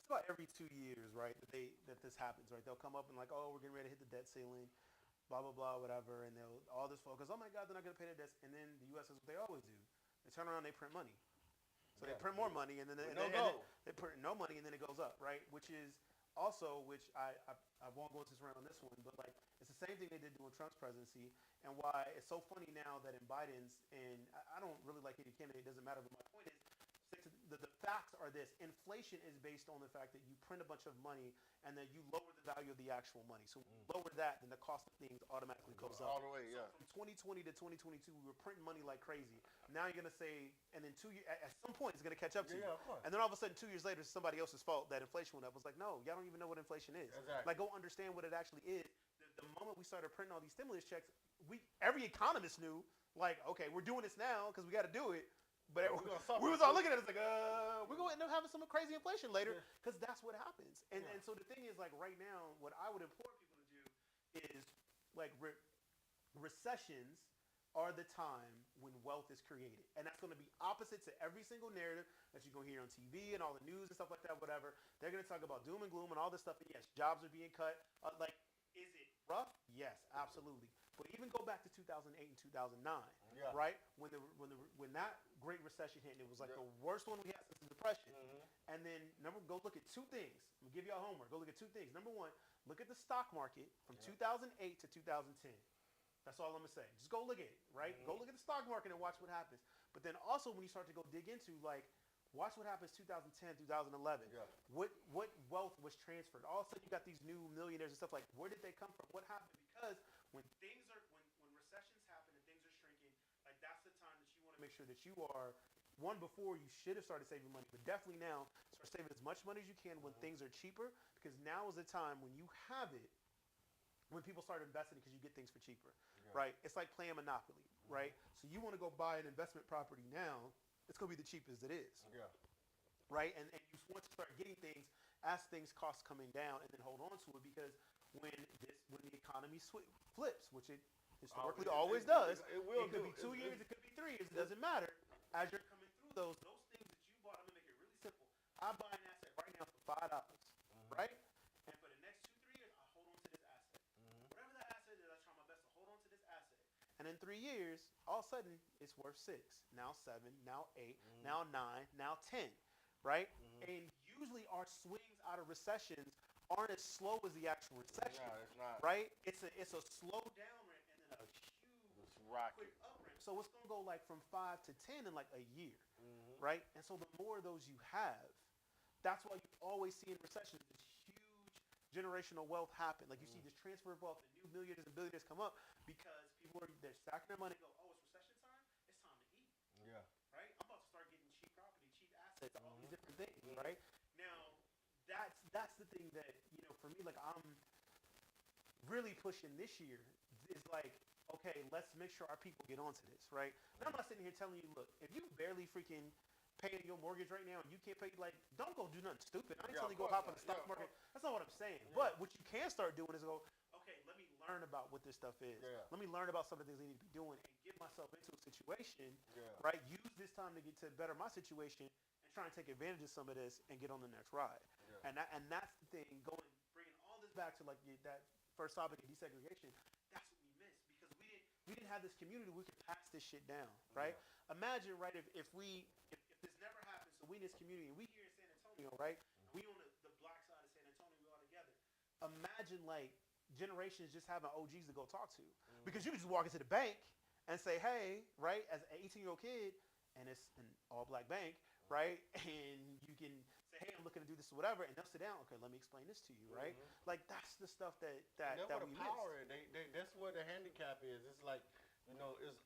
2 years, right? That this happens, right? They'll come up and like, oh, we're getting ready to hit the debt ceiling, blah blah blah, whatever, and they'll all this focus. Oh my God, they're not gonna pay their debts, and then the U.S. does what they always do. They turn around, they print money. So they print more money, and then they print no money, and then it goes up, right? Which is also, which I won't go into this round on this one, but like it's the same thing they did during Trump's presidency, and why it's so funny now that in Biden's, and I don't really like any candidate, it doesn't matter, but my point is, the facts are this: inflation is based on the fact that you print a bunch of money and then you lower the value of the actual money. So when you lower that, then the cost of things automatically goes up. All the way, yeah. So from 2020 to 2022, we were printing money like crazy. Now you're gonna say, and then 2 years, at some point, it's gonna catch up to you. Yeah, of course. And then all of a sudden, 2 years later, it's somebody else's fault that inflation went up. It's like, no, y'all don't even know what inflation is. Exactly. Like, go understand what it actually is. The moment we started printing all these stimulus checks, every economist knew, like, okay, we're doing this now because we got to do it. But we was all looking at it like, we're going to end up having some crazy inflation later because that's what happens. And so the thing is, like, right now, what I would implore people to do is, like, recessions are the time when wealth is created. And that's going to be opposite to every single narrative that you're going to hear on TV and all the news and stuff like that, whatever. They're going to talk about doom and gloom and all this stuff. And yes, jobs are being cut. Is it rough? Yes, absolutely. But even go back to 2008 and 2009, right? When that Great Recession hit, and it was like the worst one we had since the Depression. And then go look at 2 things. I'm gonna give y'all homework. Go look at 2 things. Number 1, look at the stock market from 2008 to 2010. That's all I'm gonna say. Just go look at it, right? Go look at the stock market and watch what happens. But then also when you start to go dig into like, watch what happens 2010, 2011. Yeah. What wealth was transferred? All of a sudden you got these new millionaires and stuff like, where did they come from? What happened? Because when recessions happen and things are shrinking, like that's the time that you want to make sure that you are, before you should have started saving money, but definitely now start saving as much money as you can when things are cheaper, because now is the time when you have it, when people start investing because you get things for cheaper, right? It's like playing Monopoly, right? So you want to go buy an investment property now, it's going to be the cheapest it is. Yeah. Right? And you want to start getting things as things costs coming down and then hold on to it, because when the economy flips, which it historically always does, it could be 2 years, it could be 3 years, it doesn't matter. As you're coming through those things that you bought, I'm going to make it really simple. I buy an asset right now for $5, right? And for the next 2-3 years, I hold on to this asset. Whatever that asset is, I try my best to hold on to this asset. And in 3 years, all of a sudden, it's worth 6, now 7, now 8, now 9, now 10, right? And usually our swings out of recessions aren't as slow as the actual recession. No, it's not. Right? It's a slow down ramp and then a huge quick up ramp. So it's going to go like from 5 to 10 in like a year, right? And so the more of those you have, that's why you always see in recessions this huge generational wealth happen. Like you see this transfer of wealth and new millionaires and billionaires come up because they're stacking their money and go, oh, it's recession time? It's time to eat. Yeah. Right? I'm about to start getting cheap property, cheap assets, all these different things, right? Now, that's the thing that, for me, like I'm really pushing this year is like, okay, let's make sure our people get onto this, right? And I'm not sitting here telling you, look, if you barely freaking paying your mortgage right now and you can't pay, like, don't go do nothing stupid. I ain't telling you go hop on the stock market. That's not what I'm saying. But what you can start doing is go, okay, let me learn about what this stuff is. Let me learn about some of the things I need to be doing and get myself into a situation, right? Use this time to get to better my situation and try and take advantage of some of this and get on the next ride. And that's the thing, bringing all this back to like that first topic of desegregation. That's what we missed because we didn't have this community. We could pass this shit down, right? Imagine, right, if this never happens, so we in this community, and we here in San Antonio, right? We on the black side of San Antonio, we all together. Imagine like generations just having OGs to go talk to, because you can just walk into the bank and say, hey, right, as an 18-year-old kid, and it's an all-black bank, right? And you can say, hey, I'm looking to do this or whatever, and they'll sit down. Okay, let me explain this to you, right? Like that's the stuff that we power miss. That's where the handicap is. It's like, you know, it's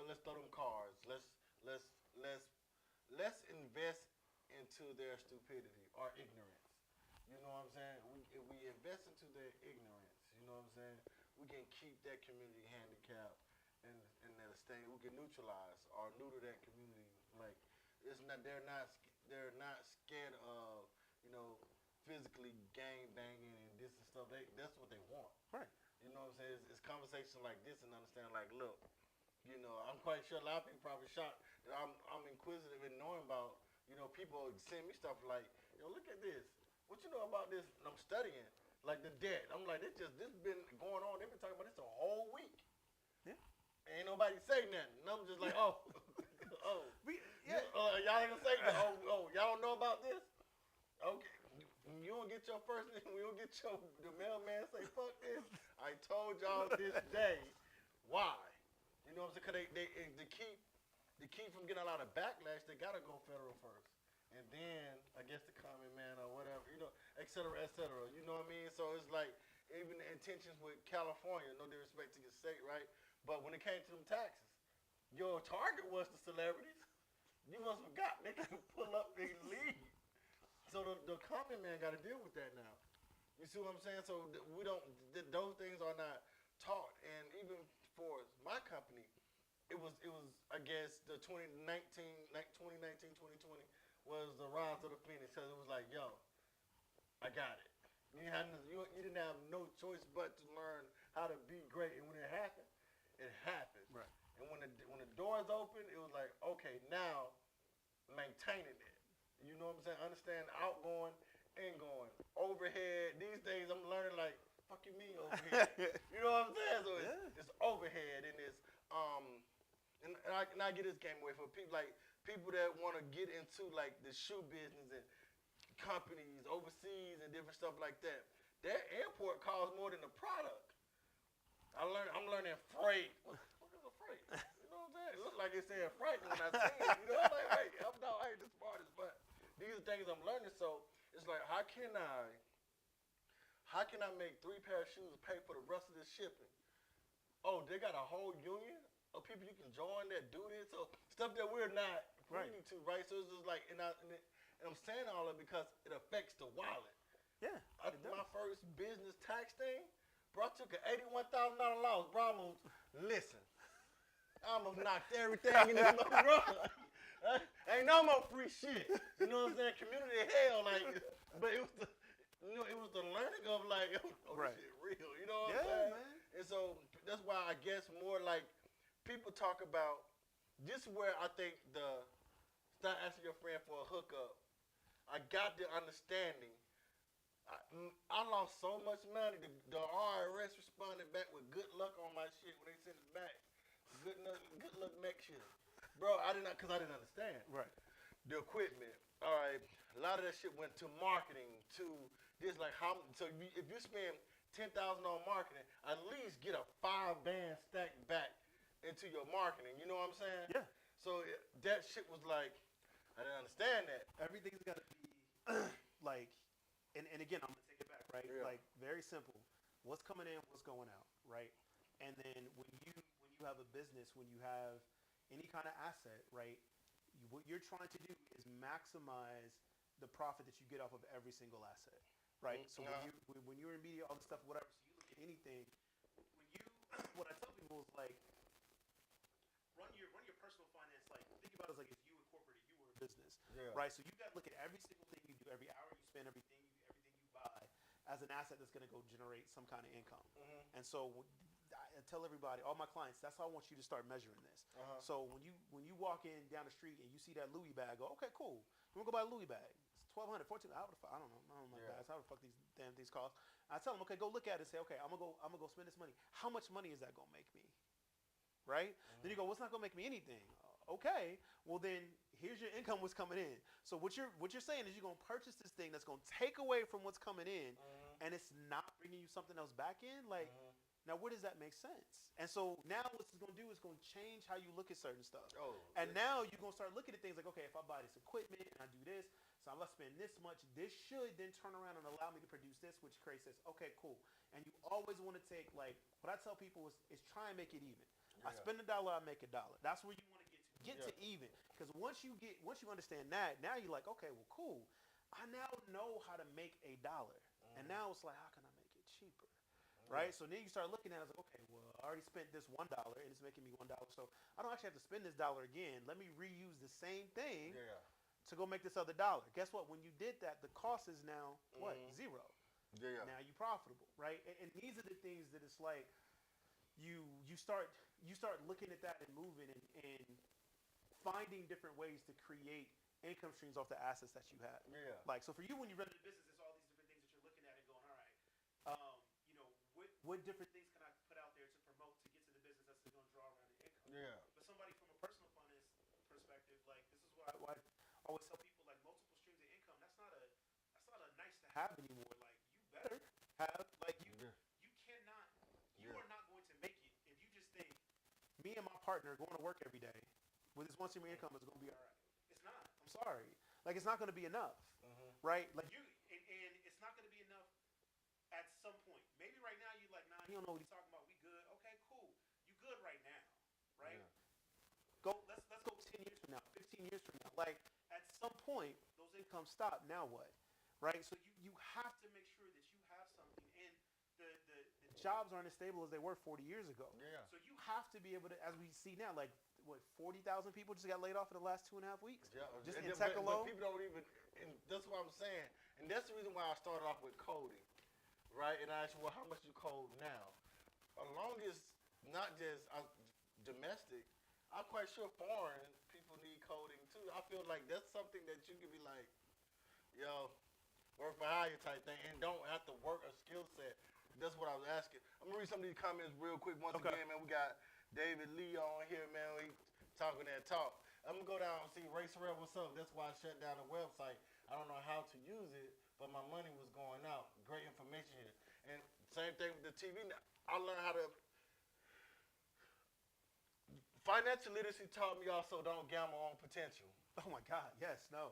let's throw them cards. Let's invest into their stupidity or ignorance. You know what I'm saying? If we invest into their ignorance, you know what I'm saying? We can keep that community handicapped and that state. We can neutralize or neuter that community. Like it's not, they're not scared of, you know, physically gang banging and this and stuff. That's what they want. Right. You know what I'm saying? It's conversations like this and understand. Like, look, you know, I'm quite sure a lot of people probably shocked that I'm inquisitive and knowing about. You know, people send me stuff like, yo, look at this. What you know about this? And I'm studying, like the debt. I'm like, this been going on. They've been talking about this a whole week. Yeah. Ain't nobody say nothing. And I'm just like, oh, oh. Yeah. Y'all ain't gonna say nothing. Oh, y'all don't know about this? Okay. You don't get your first name. We don't get the mailman say, fuck this. I told y'all this day. Why? You know what I'm saying? Because they keep from getting a lot of backlash, they gotta go federal first. And then, I guess the common man or whatever, you know, et cetera, you know what I mean? So it's like, even the intentions with California, no disrespect to your state, right? But when it came to them taxes, your target was the celebrities. You must have forgot they can pull up and leave. So the common man got to deal with that now. You see what I'm saying? So those things are not taught. And even for my company, it was I guess the 2019, 2020 was the rise of the Phoenix, because it was like, yo, I got it. You didn't have no choice but to learn how to be great, and when it happened, it happened. Right. And when the doors opened, it was like, okay, now maintaining it. You know what I'm saying? Understand outgoing, ingoing, overhead. These days, I'm learning like, fuck you mean overhead? You know what I'm saying? So it's overhead, and it's and I get this game away for people that want to get into like the shoe business and companies overseas and different stuff like that. That airport costs more than the product. I'm learning freight. What is a freight? You know what I'm saying? It looked like it said freight when I seen it. You know, I'm like, wait, I ain't the smartest, but these are things I'm learning. So it's like, how can I make 3 pair of shoes pay for the rest of this shipping? Oh, they got a whole union of people you can join that do this. So stuff that we're not privy to, right? So it's just like, and I'm saying all of it because it affects the wallet. Yeah. My first business tax thing, bro, I took an $81,000 loss. Bro, listen, I almost knocked everything in this little run. Ain't no more free shit. You know what I'm saying? Community hell, like, but it was the learning of like, this shit real. You know what I'm saying? Man. And so that's why I guess more like people talk about, this is where I think start asking your friend for a hookup. I got the understanding. I lost so much money. The IRS responded back with good luck on my shit when they sent it back. Good luck next year. Bro, I didn't understand. Right. The equipment. All right. A lot of that shit went to marketing, to this, like how, so if you spend $10,000 on marketing, at least get a 5-band stack back into your marketing. You know what I'm saying? Yeah. So that shit was like, I didn't understand that. Everything's got to be like, and again, I'm going to take it back, right? Yeah. Like, very simple. What's coming in, what's going out, right? And then when you have a business, when you have any kind of asset, right, what you're trying to do is maximize the profit that you get off of every single asset, right? So when you're in media, other stuff, whatever. So you look at anything. When you, what I tell people is like, run your personal finance. Like think about it as like if you incorporated, you were a business, right? So you got to look at every single thing you do, every hour you spend, everything you buy, as an asset that's going to go generate some kind of income. And so I tell everybody, all my clients, that's how I want you to start measuring this. So when you walk in down the street and you see that Louis bag, go, okay, cool. I'm gonna go buy a Louis bag. It's $1,200, $1,400. I don't know bags. How the fuck these damn things cost? I tell them, okay, go look at it and say, okay, I'm gonna go spend this money. How much money is that gonna make me? Right? Then you go, well, it's not gonna make me anything. Okay, well then here's your income, what's coming in. So what you're saying is you're gonna purchase this thing that's gonna take away from what's coming in, and it's not bringing you something else back in. Like, now where does that make sense? And so now what it's gonna do is gonna change how you look at certain stuff. And now you're gonna start looking at things like, okay, if I buy this equipment and I do this, so I'm gonna spend this much. This should then turn around and allow me to produce this, which creates this. Okay, cool. And you always want to take, like, what I tell people is try and make it even. I spend $1, I make $1. That's where you want to get to. Get to even. Because once you understand that, now you're like, okay, well, cool. I now know how to make $1. And now it's like, how can I make it cheaper? Right? So then you start looking at it, like, okay, well, I already spent this $1 and it's making me $1. So I don't actually have to spend this $1 again. Let me reuse the same thing to go make this other $1. Guess what? When you did that, the cost is now what? Zero. Now you're profitable, right? And these are the things that it's like, you start looking at that and moving and finding different ways to create income streams off the assets that you have. Like, so for you, when you run the business, there's all these different things that you're looking at and going, all right, what different things can I put out there to promote to get to the business that's going to draw around the income? But somebody from a personal finance perspective, like this is why I always tell people, like multiple streams of income. That's not a nice to have anymore. Like you better have, like you cannot. You are not going to make it if you just think me and my partner going to work every day with this one stream of income is going to be all right. It's not. I'm sorry. Like it's not going to be enough, right? Like and it's not going to be enough at some point. Maybe right now you're like, nah, you don't know what he's talking about. We good. Okay, cool. You good right now, right? Let's go 10 years from now, 15 years from now. Like at some point, those incomes stop. Now what, right? So you have to make sure that you have something. And the jobs aren't as stable as they were 40 years ago. So you have to be able to, as we see now, like what 40,000 people just got laid off in the last 2.5 weeks. Just in tech alone. But people don't even, and that's what I'm saying. And that's the reason why I started off with coding, right? And I asked, well, how much you code now? As long as not just domestic, I'm quite sure foreign people need coding too. I feel like that's something that you can be like, yo, work for hire type thing, and don't have to work a skill set. That's what I was asking. I'm gonna read some of these comments real quick. Once again, man, we got David Lee on here, man. We talking that talk. I'm gonna go down and see Ray Sorrell, what's up? That's why I shut down the website. I don't know how to use it, but my money was going out. Great information here. And same thing with the TV. I learned how to. Financial literacy taught me also don't gamble on potential. Oh my God, yes, no,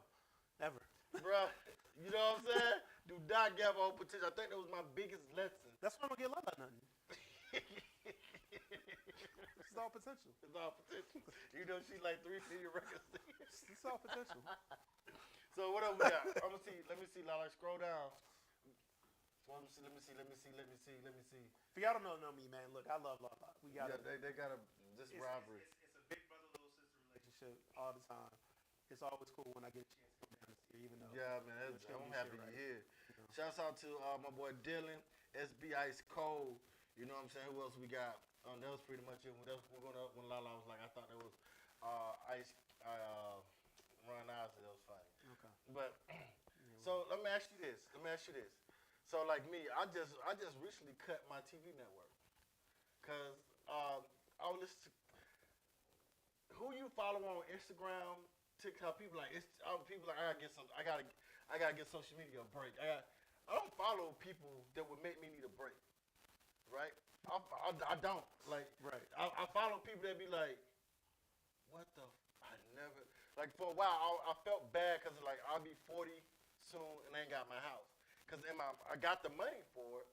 never. Bruh, you know what I'm saying? Do not gamble on potential. I think that was my biggest lesson. That's why I don't get love about nothing. It's all potential. It's all potential. You know she's like 3 records. It's all potential. So what else we got? Let me see, Lala, scroll down. Let me see. If y'all don't know me, man, look, I love Lala. We got they got this rivalry. It's a big brother, little sister relationship all the time. It's always cool when I get a chance to come down and see her, even though. Yeah, man, I'm happy you're here. Shouts out to my boy Dylan, SB Ice Cold. You know what I'm saying? Who else we got? That was pretty much it. When Lala was like, I thought that was Ice Ron Isley. That was funny. Okay. But so let me ask you this. So like me, I just recently cut my TV network because I was listening to who you follow on Instagram, TikTok. People like I gotta get social media a break. I don't follow people that would make me need a break. Right? I don't like. Right. I follow people that be like, what the? I never like for a while. I felt bad because like I'll be 40 soon and I ain't got my house. Cause I got the money for it,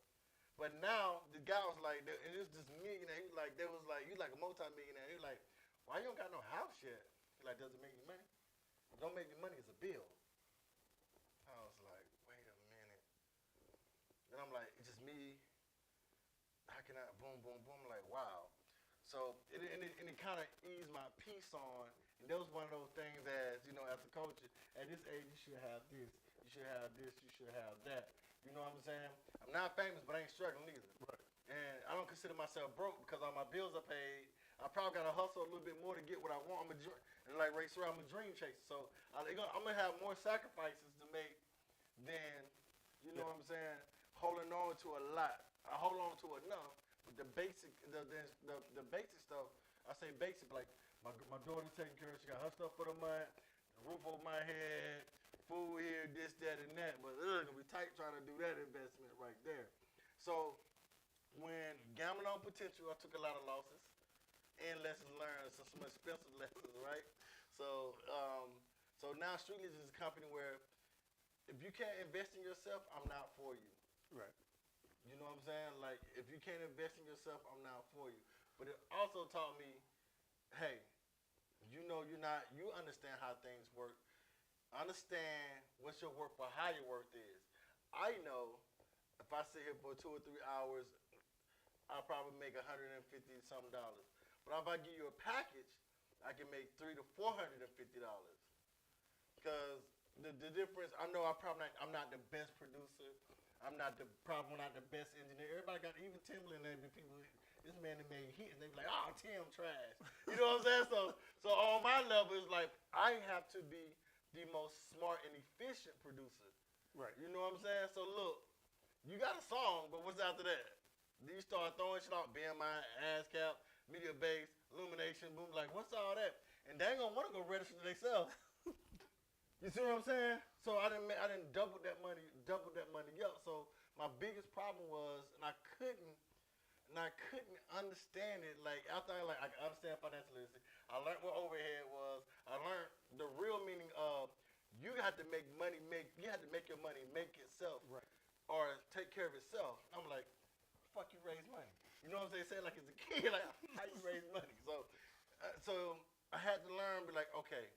but now the guy was like, and it's just millionaire. He was like, you like a multi-millionaire. He was like, why you don't got no house yet? He like, does it make you money? If it don't make you money, it's a bill. I was like, wait a minute. Then I'm like, it's just me. how can I boom, boom, boom? Like, wow. So it kind of eased my peace on, and that was one of those things as, you know, as a coach, at this age you should have this, you should have this, you should have that. You know what I'm saying? I'm not famous, but I ain't struggling either. Right. And I don't consider myself broke because all my bills are paid. I probably got to hustle a little bit more to get what I want. And like Ray said, I'm a dream chaser. So I'm going to have more sacrifices to make than, you know what I'm saying, holding on to a lot. I hold on to enough, but the basic stuff, I say basic, like my daughter's taking care of, she got her stuff for the month, the roof over my head, food here, this, that, and that. But it's gonna be tight trying to do that investment right there. So when gambling on potential, I took a lot of losses and lessons learned, some expensive lessons, right? So so now Streetligion is a company where if you can't invest in yourself, I'm not for you. Right. You know what I'm saying? Like, if you can't invest in yourself, I'm not for you. But it also taught me, hey, you know you understand how things work. Understand what's your worth, what high your worth is. I know if I sit here for 2 or 3 hours, I'll probably make $150 something. But if I give you a package, I can make $300 to $450. Because the difference, I know I'm not the best producer. I'm probably not the best engineer. Everybody got, even Timberland and people, this man that made hits, and they be like, oh, Tim trash. You know what I'm saying? So on my level, it's like, I have to be the most smart and efficient producer. Right. You know what I'm saying? So look, you got a song, but what's after that? Then you start throwing shit out, BMI, ASCAP, media base, illumination, boom, like, what's all that? And they ain't gonna wanna go register themselves. You see what I'm saying? So I didn't double that money up. So my biggest problem was, and I couldn't understand it. Like after I can understand financial literacy, I learned what overhead was. I learned the real meaning of you have to make money, you have to make your money make itself, Right. or take care of itself. I'm like, fuck you raise money. You know what I'm saying? Like as a kid, like how you raise money. So I had to learn, be like, okay,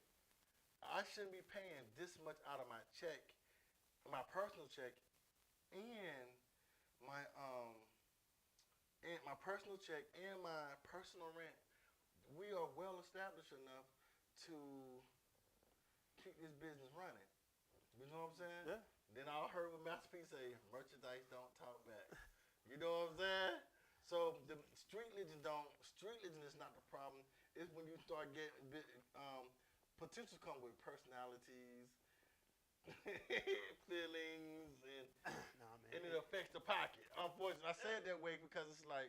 I shouldn't be paying this much out of my check, my personal check, and my personal check and my personal rent. We are well established enough to keep this business running. You know what I'm saying? Yeah. Then I heard what Master P say, merchandise don't talk back. You know what I'm saying? So the Streetligion is not the problem. It's when you start getting potential come with personalities, feelings, and and it affects the pocket. Unfortunately, I said that way because it's like,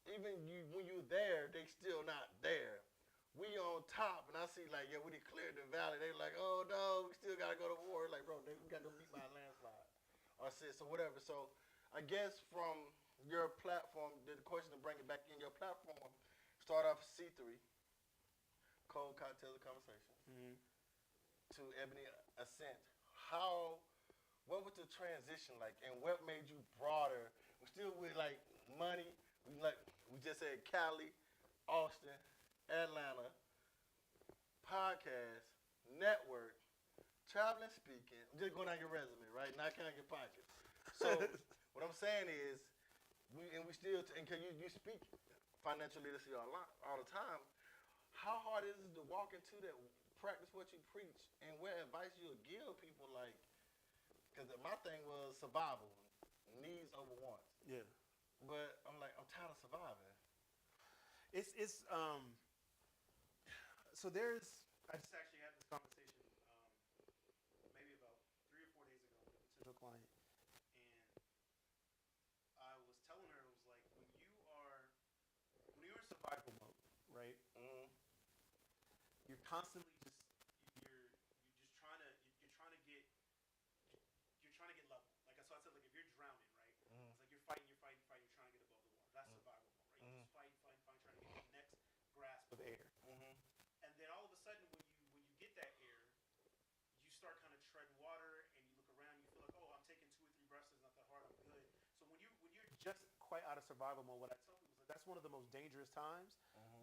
even when you're there, they still not there. We on top, and I see like, yeah, we declared the valley. They like, oh no, we still gotta go to war. Like, bro, we gotta go beat by a landslide, or so whatever. So, I guess from your platform, the question to bring it back in your platform, start off C3. Cold Cocktails of Conversation, to Ebony Ascent. What was the transition like, and what made you broader? We're still with like money. We just said Cali, Austin, Atlanta, podcast, network, traveling, speaking. I'm just going down your resume, right? Not counting your pockets. So what I'm saying is, we still, and because you speak financial literacy all the time. How hard is it to walk into that, practice what you preach, and what advice you would give people? Like, because my thing was survival, needs over wants. Yeah. But I'm like, I'm tired of surviving. It's so I just actually had this conversation maybe about 3 or 4 days ago with a potential client, and I was telling her, it was like, when you're in survival mode, right? Mm-hmm. You're constantly you're trying to get level. Like so I said, like if you're drowning, right? Mm-hmm. It's like you're fighting, you're trying to get above the water. That's survival mode, right? You just fight, trying to get the next grasp of air. Mm-hmm. And then all of a sudden, when you get that air, you start kind of treading water, and you look around, you feel like, oh, I'm taking 2 or 3 breaths, it's not that hard, I'm good. So when you're just quite out of survival mode, what I tell people is like that's one of the most dangerous times,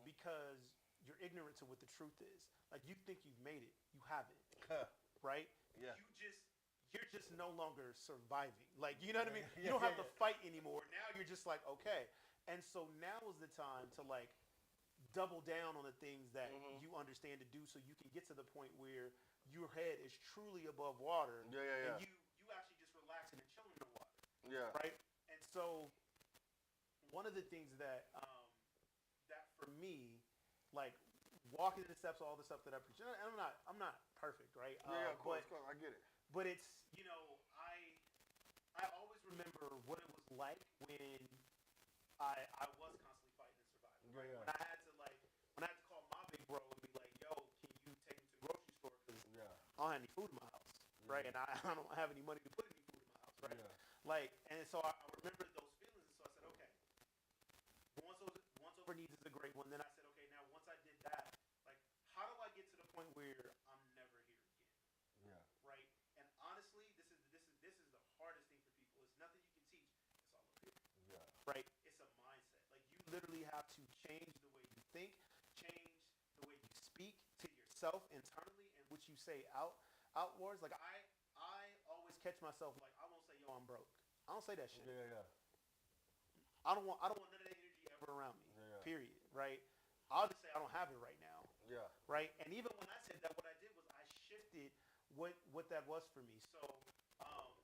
because you're ignorant to what the truth is. Like, you think you've made it, you haven't, right? Yeah. you're just no longer surviving. Like, you know what I mean? You don't have to fight anymore. Now you're just like, okay. And so now is the time to like double down on the things that you understand to do so you can get to the point where your head is truly above water. Yeah, yeah, yeah. And you actually just relaxing and chilling in the water. Yeah. Right? And so one of the things that that for me, like walking the steps, all the stuff that I preach, and I'm not perfect, right? Yeah, of course, I get it. But it's, you know, I always remember what it was like when I was constantly fighting and surviving. Right? Yeah. When I had to call my big bro and be like, yo, can you take me to the grocery store because I don't have any food in my house, right? And I don't have any money to put any food in my house, right? Yeah. Like, and so I remember those feelings, and so I said, okay, once over needs is a great one. Then I said, okay, now once I did that, like, how do I get to the point where I'm never here again? Yeah. Right? And honestly, this is the hardest thing for people. It's nothing you can teach. It's all up here. Yeah. Right? It's a mindset. Like, you literally have to change the way you think, change the way you speak to yourself internally, and what you say outwards. Like, I always catch myself, like, I won't say, yo, I'm broke. I don't say that shit. Yeah, yeah. I don't want none of that energy ever around me. Yeah. Period. Right? I'll just say I don't have it right now. Yeah. Right? And even when I said that, what I did was I shifted what that was for me. So I'll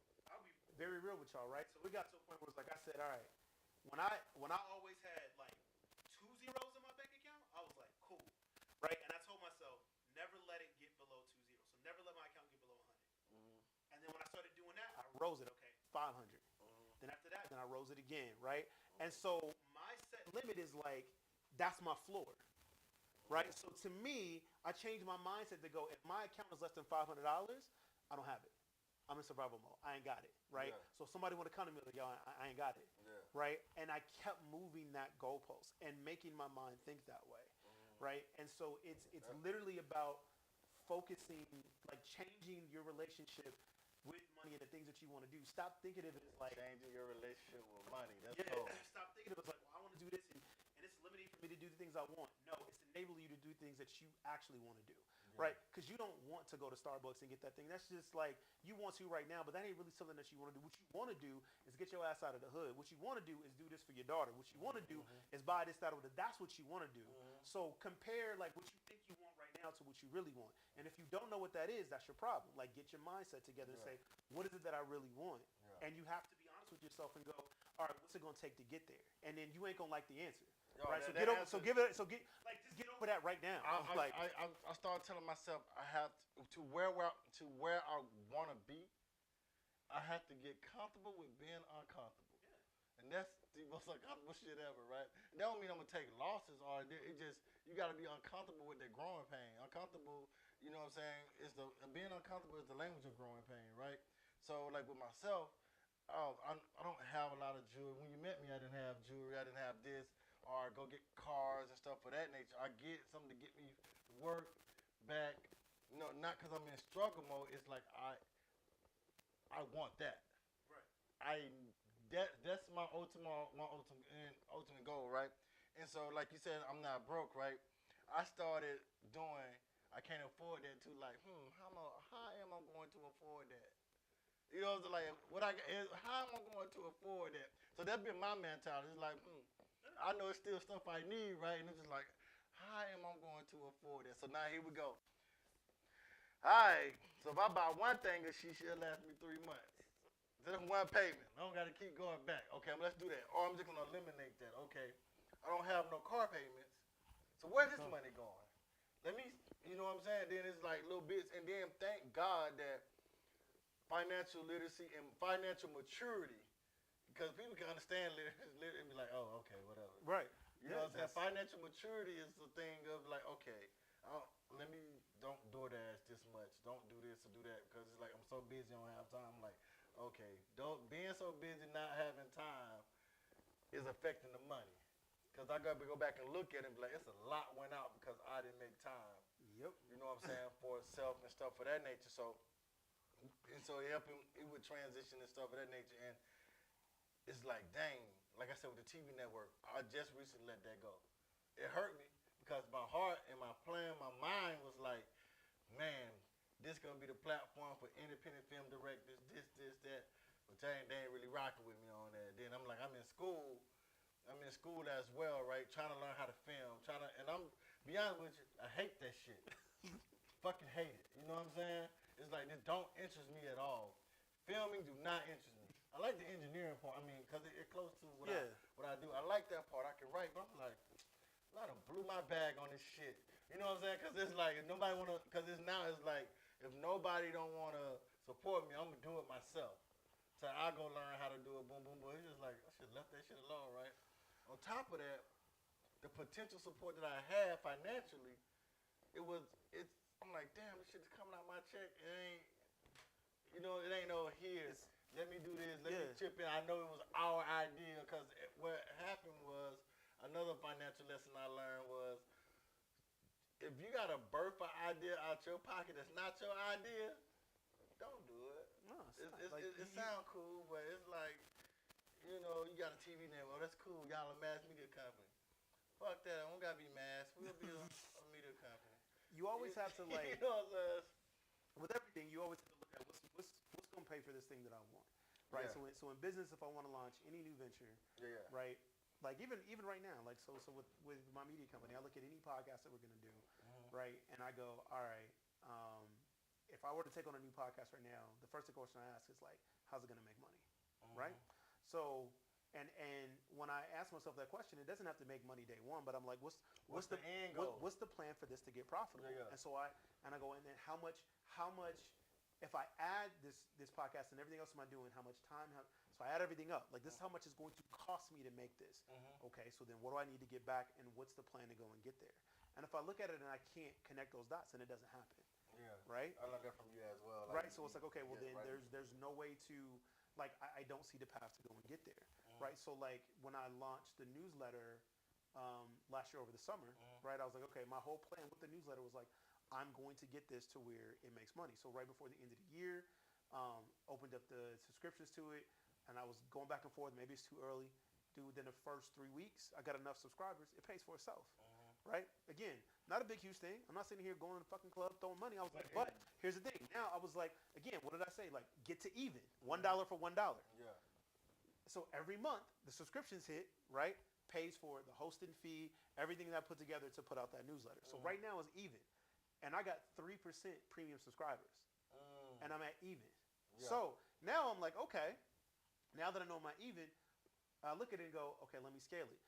be very real with y'all, right? So we got to a point where it's like I said, all right, when I always had like 2 zeros in my bank account, I was like, cool. Right? And I told myself, never let it get below 2 zeros. So never let my account get below 100. And then when I started doing that, I rose it, okay, 500. Then after that, then I rose it again, right? And so my set limit is like, that's my floor, right? So to me, I changed my mindset to go, if my account is less than $500, I don't have it. I'm in survival mode. I ain't got it, right? Yeah. So if somebody want to come to me like, yo, I ain't got it, right? And I kept moving that goalpost and making my mind think that way, right? And so it's literally about focusing, like changing your relationship with money and the things that you want to do. Stop thinking of it as like changing your relationship with money. That's cool. Stop thinking of it as like, well, I want to do this and it's limiting for me to do the things I want. No, it's enabling you to do things that you actually want to do, right? Because you don't want to go to Starbucks and get that thing. That's just like, you want to right now, but that ain't really something that you want to do. What you want to do is get your ass out of the hood. What you want to do is do this for your daughter. What you want to do is buy this, that, or that. That's what you want to do. So compare like what you think you want right now to what you really want. And if you don't know what that is, that's your problem. Like, get your mindset together and say, what is it that I really want? And you have to be honest with yourself and go, all right, what's it gonna take to get there? And then you ain't gonna like the answer. Right? Just get over that right now. I started telling myself I have to where I want to be. I have to get comfortable with being uncomfortable. Yeah. And that's the most uncomfortable shit ever, right? That don't mean I'm gonna take losses or it just, you gotta be uncomfortable with that growing pain. Uncomfortable, you know what I'm saying? Being uncomfortable is the language of growing pain, right? So like with myself, I don't have a lot of jewelry. When you met me, I didn't have jewelry. I didn't have this, or go get cars and stuff of that nature. I get something to get me work back. You know, not because I'm in struggle mode. It's like I want that. Right. That's my ultimate goal, right? And so, like you said, I'm not broke, right? I started doing. I can't afford that too. Like, how am I going to afford that? You know, it's like, how am I going to afford that? So that's been my mentality. It's like, I know it's still stuff I need, right? And it's just like, how am I going to afford that? So now here we go. All right, so if I buy one thing, she should last me 3 months. Just one payment. I don't got to keep going back. Okay, let's do that. Or I'm just going to eliminate that. Okay, I don't have no car payments. So where's this money going? Let me, you know what I'm saying? Then it's like little bits. And then thank God that financial literacy and financial maturity, because people can understand literacy and be like, oh, okay, whatever. Right. You know what I'm saying? Financial maturity is the thing of like, okay, don't DoorDash this much. Don't do this or do that, because it's like I'm so busy, I don't have time. I'm like, okay, being so busy not having time is affecting the money. Because I got to go back and look at it and be like, it's a lot went out because I didn't make time. Yep. You know what I'm saying? For self and stuff of that nature. So it helped him, it would transition and stuff of that nature. And it's like, dang, like I said with the TV network, I just recently let that go. It hurt me because my heart and my plan, my mind was like, man, this gonna be the platform for independent film directors, this, that. But they ain't really rocking with me on that. Then I'm like, I'm in school as well, right? Trying to learn how to film, and I'm, be honest with you, I hate that shit. Fucking hate it. You know what I'm saying? It's like, this don't interest me at all. Filming do not interest me. I like the engineering part. I mean, because it's close to what I do. I like that part. I can write, but I'm like, I done blew my bag on this shit. You know what I'm saying? Because it's like, if nobody want to, because it's like, if nobody don't want to support me, I'm going to do it myself. So I go learn how to do it, boom, boom, boom. It's just like, I should have left that shit alone, right? On top of that, the potential support that I had financially, I'm like, damn, this shit is coming out my check. It ain't, it ain't no here. Let me do this. Let me chip in. I know it was our idea, because what happened was, another financial lesson I learned was, if you got to birth an idea out your pocket that's not your idea, don't do it. No, it sounds cool, but it's like, you got a TV network. Oh, that's cool. Y'all a mass media company. Fuck that. I don't got to be mass. We'll be a media company. You always have to, like, you know what I'm saying? With everything, you always have to look at what's going to pay for this thing that I want, right? Yeah. So in business, if I want to launch any new venture, right? Like even right now, like so with my media company, I look at any podcast that we're going to do, right? And I go, all right, if I were to take on a new podcast right now, the first question I ask is like, how's it going to make money, right? So. And when I ask myself that question, it doesn't have to make money day one, but I'm like, what's the end goal? What's the plan for this to get profitable? Yeah. And so I go, and then how much if I add this podcast and everything else am I doing, how much time so I add everything up. Like, this is how much it's going to cost me to make this. Okay, so then what do I need to get back, and what's the plan to go and get there? And if I look at it and I can't connect those dots, then it doesn't happen. Yeah. Right? I learned that from you as well. Like, right. So it's like, okay, well then right. there's no way to, like, I don't see the path to go and get there. Right. So like when I launched the newsletter last year over the summer, right, I was like, okay, my whole plan with the newsletter was like, I'm going to get this to where it makes money. So right before the end of the year, opened up the subscriptions to it, and I was going back and forth. Maybe it's too early. Dude, within the first 3 weeks, I got enough subscribers. It pays for itself, right? Again, not a big, huge thing. I'm not sitting here going to the fucking club throwing money. I was like, but here's the thing. Now I was like, again, what did I say? Like, get to even. $1 for $1. Yeah. So every month, the subscriptions hit, right? Pays for the hosting fee, everything that I put together to put out that newsletter. So right now it's even. And I got 3% premium subscribers. And I'm at even. Yeah. So now I'm like, okay, now that I know my even, I look at it and go, okay, let me scale it.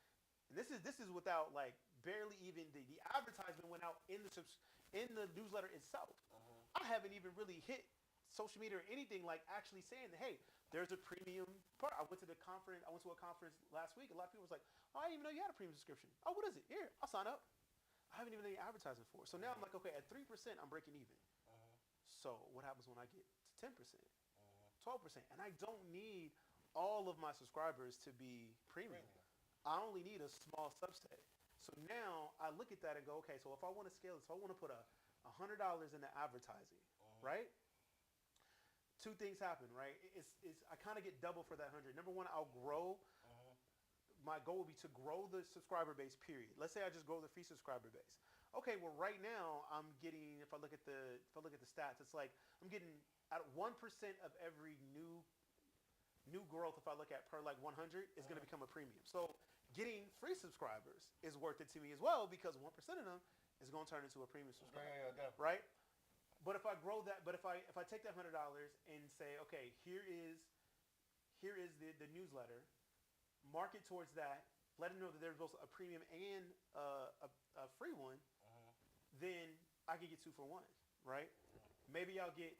And this is without, like, barely even the advertisement went out in the newsletter itself. I haven't even really hit social media or anything like actually saying that, hey, there's a premium part. I went to a conference last week. A lot of people was like, oh, I didn't even know you had a premium subscription. Oh, what is it? Here, I'll sign up. I haven't even done any advertising for it. So now I'm like, okay, at 3%, I'm breaking even. So what happens when I get to 10%, 12%? And I don't need all of my subscribers to be premium. I only need a small subset. So now I look at that and go, okay, so if I want to scale this, if I want to put $100 into advertising, right? Two things happen, right? I kind of get double for that 100. Number one, I'll grow. My goal would be to grow the subscriber base, period. Let's say I just grow the free subscriber base. Okay, well, right now I'm getting, if I look at the stats, it's like I'm getting at 1% of every new growth, if I look at per like 100, is going to become a premium. So getting free subscribers is worth it to me as well, because 1% of them is going to turn into a premium subscriber, right? But if I grow that, but if I take that $100 and say, okay, here is the newsletter, market towards that, let them know that there's both a premium and a free one, then I can get 2 for 1, right? Maybe I'll hit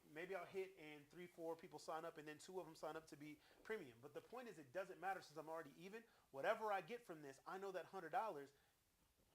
and 3-4 people sign up, and then 2 of them sign up to be premium. But the point is, it doesn't matter since I'm already even. Whatever I get from this, I know that $100,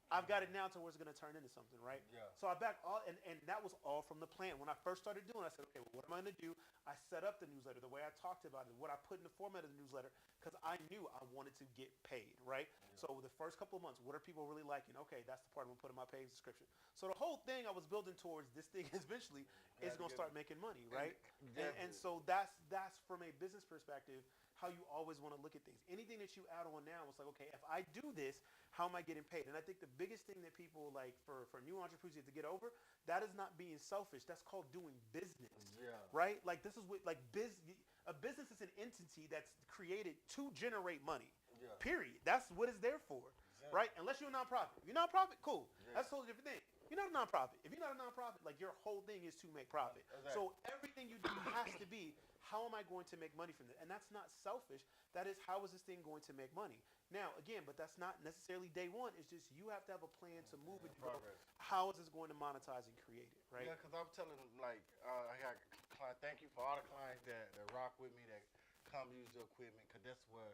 I've got it now to where it's going to turn into something, right? Yeah. So I back all, and that was all from the plan. When I first started doing it, I said, okay, well, what am I going to do? I set up the newsletter the way I talked about it, what I put in the format of the newsletter, because I knew I wanted to get paid, right? Yeah. So the first couple of months, what are people really liking? Okay, that's the part I'm going to put in my paid subscription. So the whole thing I was building towards, this thing eventually is going to start making money, right? And so that's from a business perspective, how you always want to look at things. Anything that you add on now, it's like, okay, if I do this, how am I getting paid? And I think the biggest thing that people like for new entrepreneurs have to get over, that is not being selfish. That's called doing business. Yeah. Right? Like this is what like a business is an entity that's created to generate money. Yeah. Period. That's what it's there for. Exactly. Right? Unless you're a nonprofit. If you're a nonprofit, cool. Yeah. That's a totally different thing. You're not a nonprofit. If you're not a nonprofit, like your whole thing is to make profit. Exactly. So everything you do has to be, how am I going to make money from this? And that's not selfish. That is, how is this thing going to make money? Now, again, but that's not necessarily day one. It's just you have to have a plan to move it. Progress. How is this going to monetize and create it, right? Yeah, because I'm telling them, like, I got clients, thank you for all the clients that rock with me, that come use the equipment, because that's where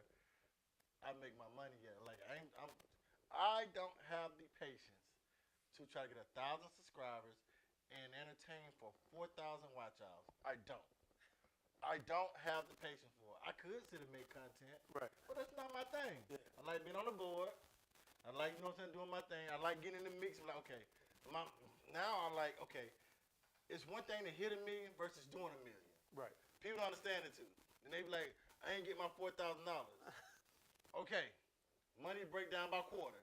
I make my money at. Like, I don't have the patience to try to get 1,000 subscribers and entertain for 4,000 watch hours. I don't have the patience for it. I could sit and make content, Right. but that's not my thing. Yeah. I like being on the board. I like, you know what I'm saying, doing my thing. I like getting in the mix. I'm like, okay, now I'm like, okay, it's one thing to hit a million versus doing a million. Right. People don't understand it too. And they be like, I ain't get my $4,000. Okay, money break down by quarter.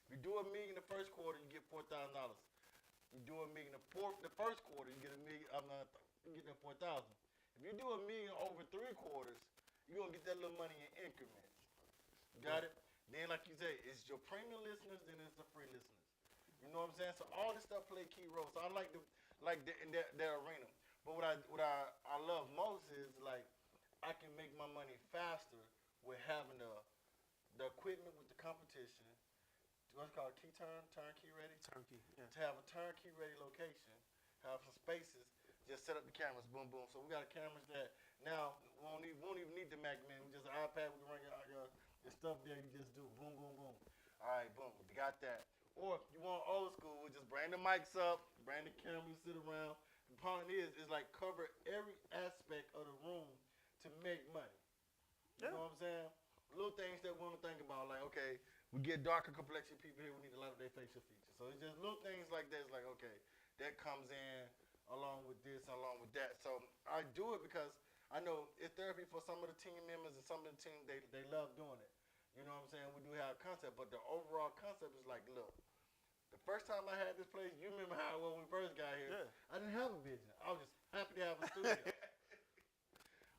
If you do a million the first quarter, you get $4,000. You do a million the first quarter, you get a million. You get that 4,000. If you do a million over 3 quarters, you're gonna get that little money in increments. You got it? Then, like you say, it's your premium listeners, then it's the free listeners. You know what I'm saying? So all this stuff play a key role. So I like in that arena. But what I love most is like I can make my money faster with having the equipment with the competition. What's called turnkey ready. Turnkey. Yeah. To have a turnkey ready location, have some spaces, just set up the cameras, boom, boom. So we got cameras that now we won't even need the Mac, man. We just an iPad, we can run your stuff there. You just do boom, boom, boom. All right, boom. We got that. Or if you want old school, we just bring the mics up, bring the cameras, sit around. The point is like cover every aspect of the room to make money. You know what I'm saying? Little things that we want to think about, like, okay, we get darker complexion people here, we need to light up their facial features. So it's just little things like that. It's like, okay, that comes in along with this, along with that. So I do it because I know it's therapy for some of the team members and some of the team, they love doing it. You know what I'm saying? We do have a concept, but the overall concept is like, look, the first time I had this place, you remember how it was when we first got here? Yeah. I didn't have a vision. I was just happy to have a studio.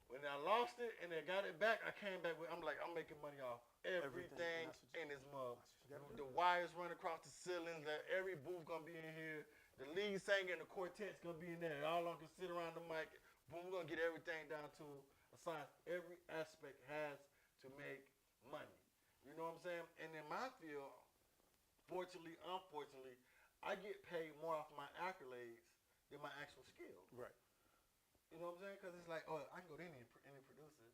When I lost it and I got it back, I came back with, I'm like, I'm making money off everything in this mug. The wires run across the ceilings, every booth gonna be in here. The lead singer and the quartet's gonna be in there. All of them can sit around the mic. Boom, we're gonna get everything down to a science. Every aspect has to make money. You know what I'm saying? And in my field, fortunately, unfortunately, I get paid more off my accolades than my actual skill. Right. You know what I'm saying? Because it's like, oh, I can go to any producer.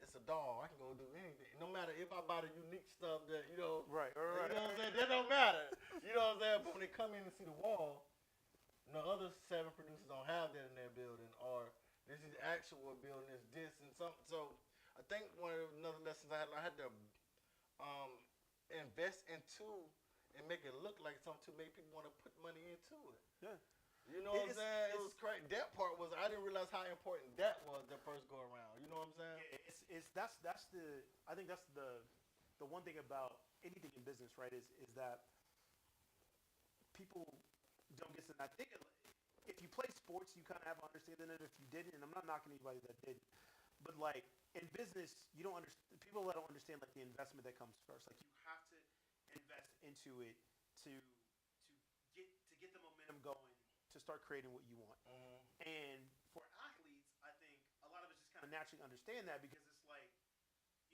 It's a dog. I can go do anything. No matter if I buy the unique stuff that, you know. Right. You know what I'm saying? That don't matter. You know what I'm saying? But when they come in and see the wall, the other 7 producers don't have that in their building, or this is actual building, is this and something. So I think one of another lessons I had to invest into and make it look like something to make people want to put money into it. Yeah. You know what I'm saying? It was crazy. That part was, I didn't realize how important that was the first go around. You know what I'm saying? I think that's the one thing about anything in business, right? Is that people don't get to. I think if you play sports, you kind of have an understanding of it. If you didn't, and I'm not knocking anybody that didn't, but like in business, you don't understand. People that don't understand like the investment that comes first. Like you have to invest into it to get the momentum going, to start creating what you want. Mm-hmm. And for athletes, I think a lot of us just kind of naturally understand that because it's like,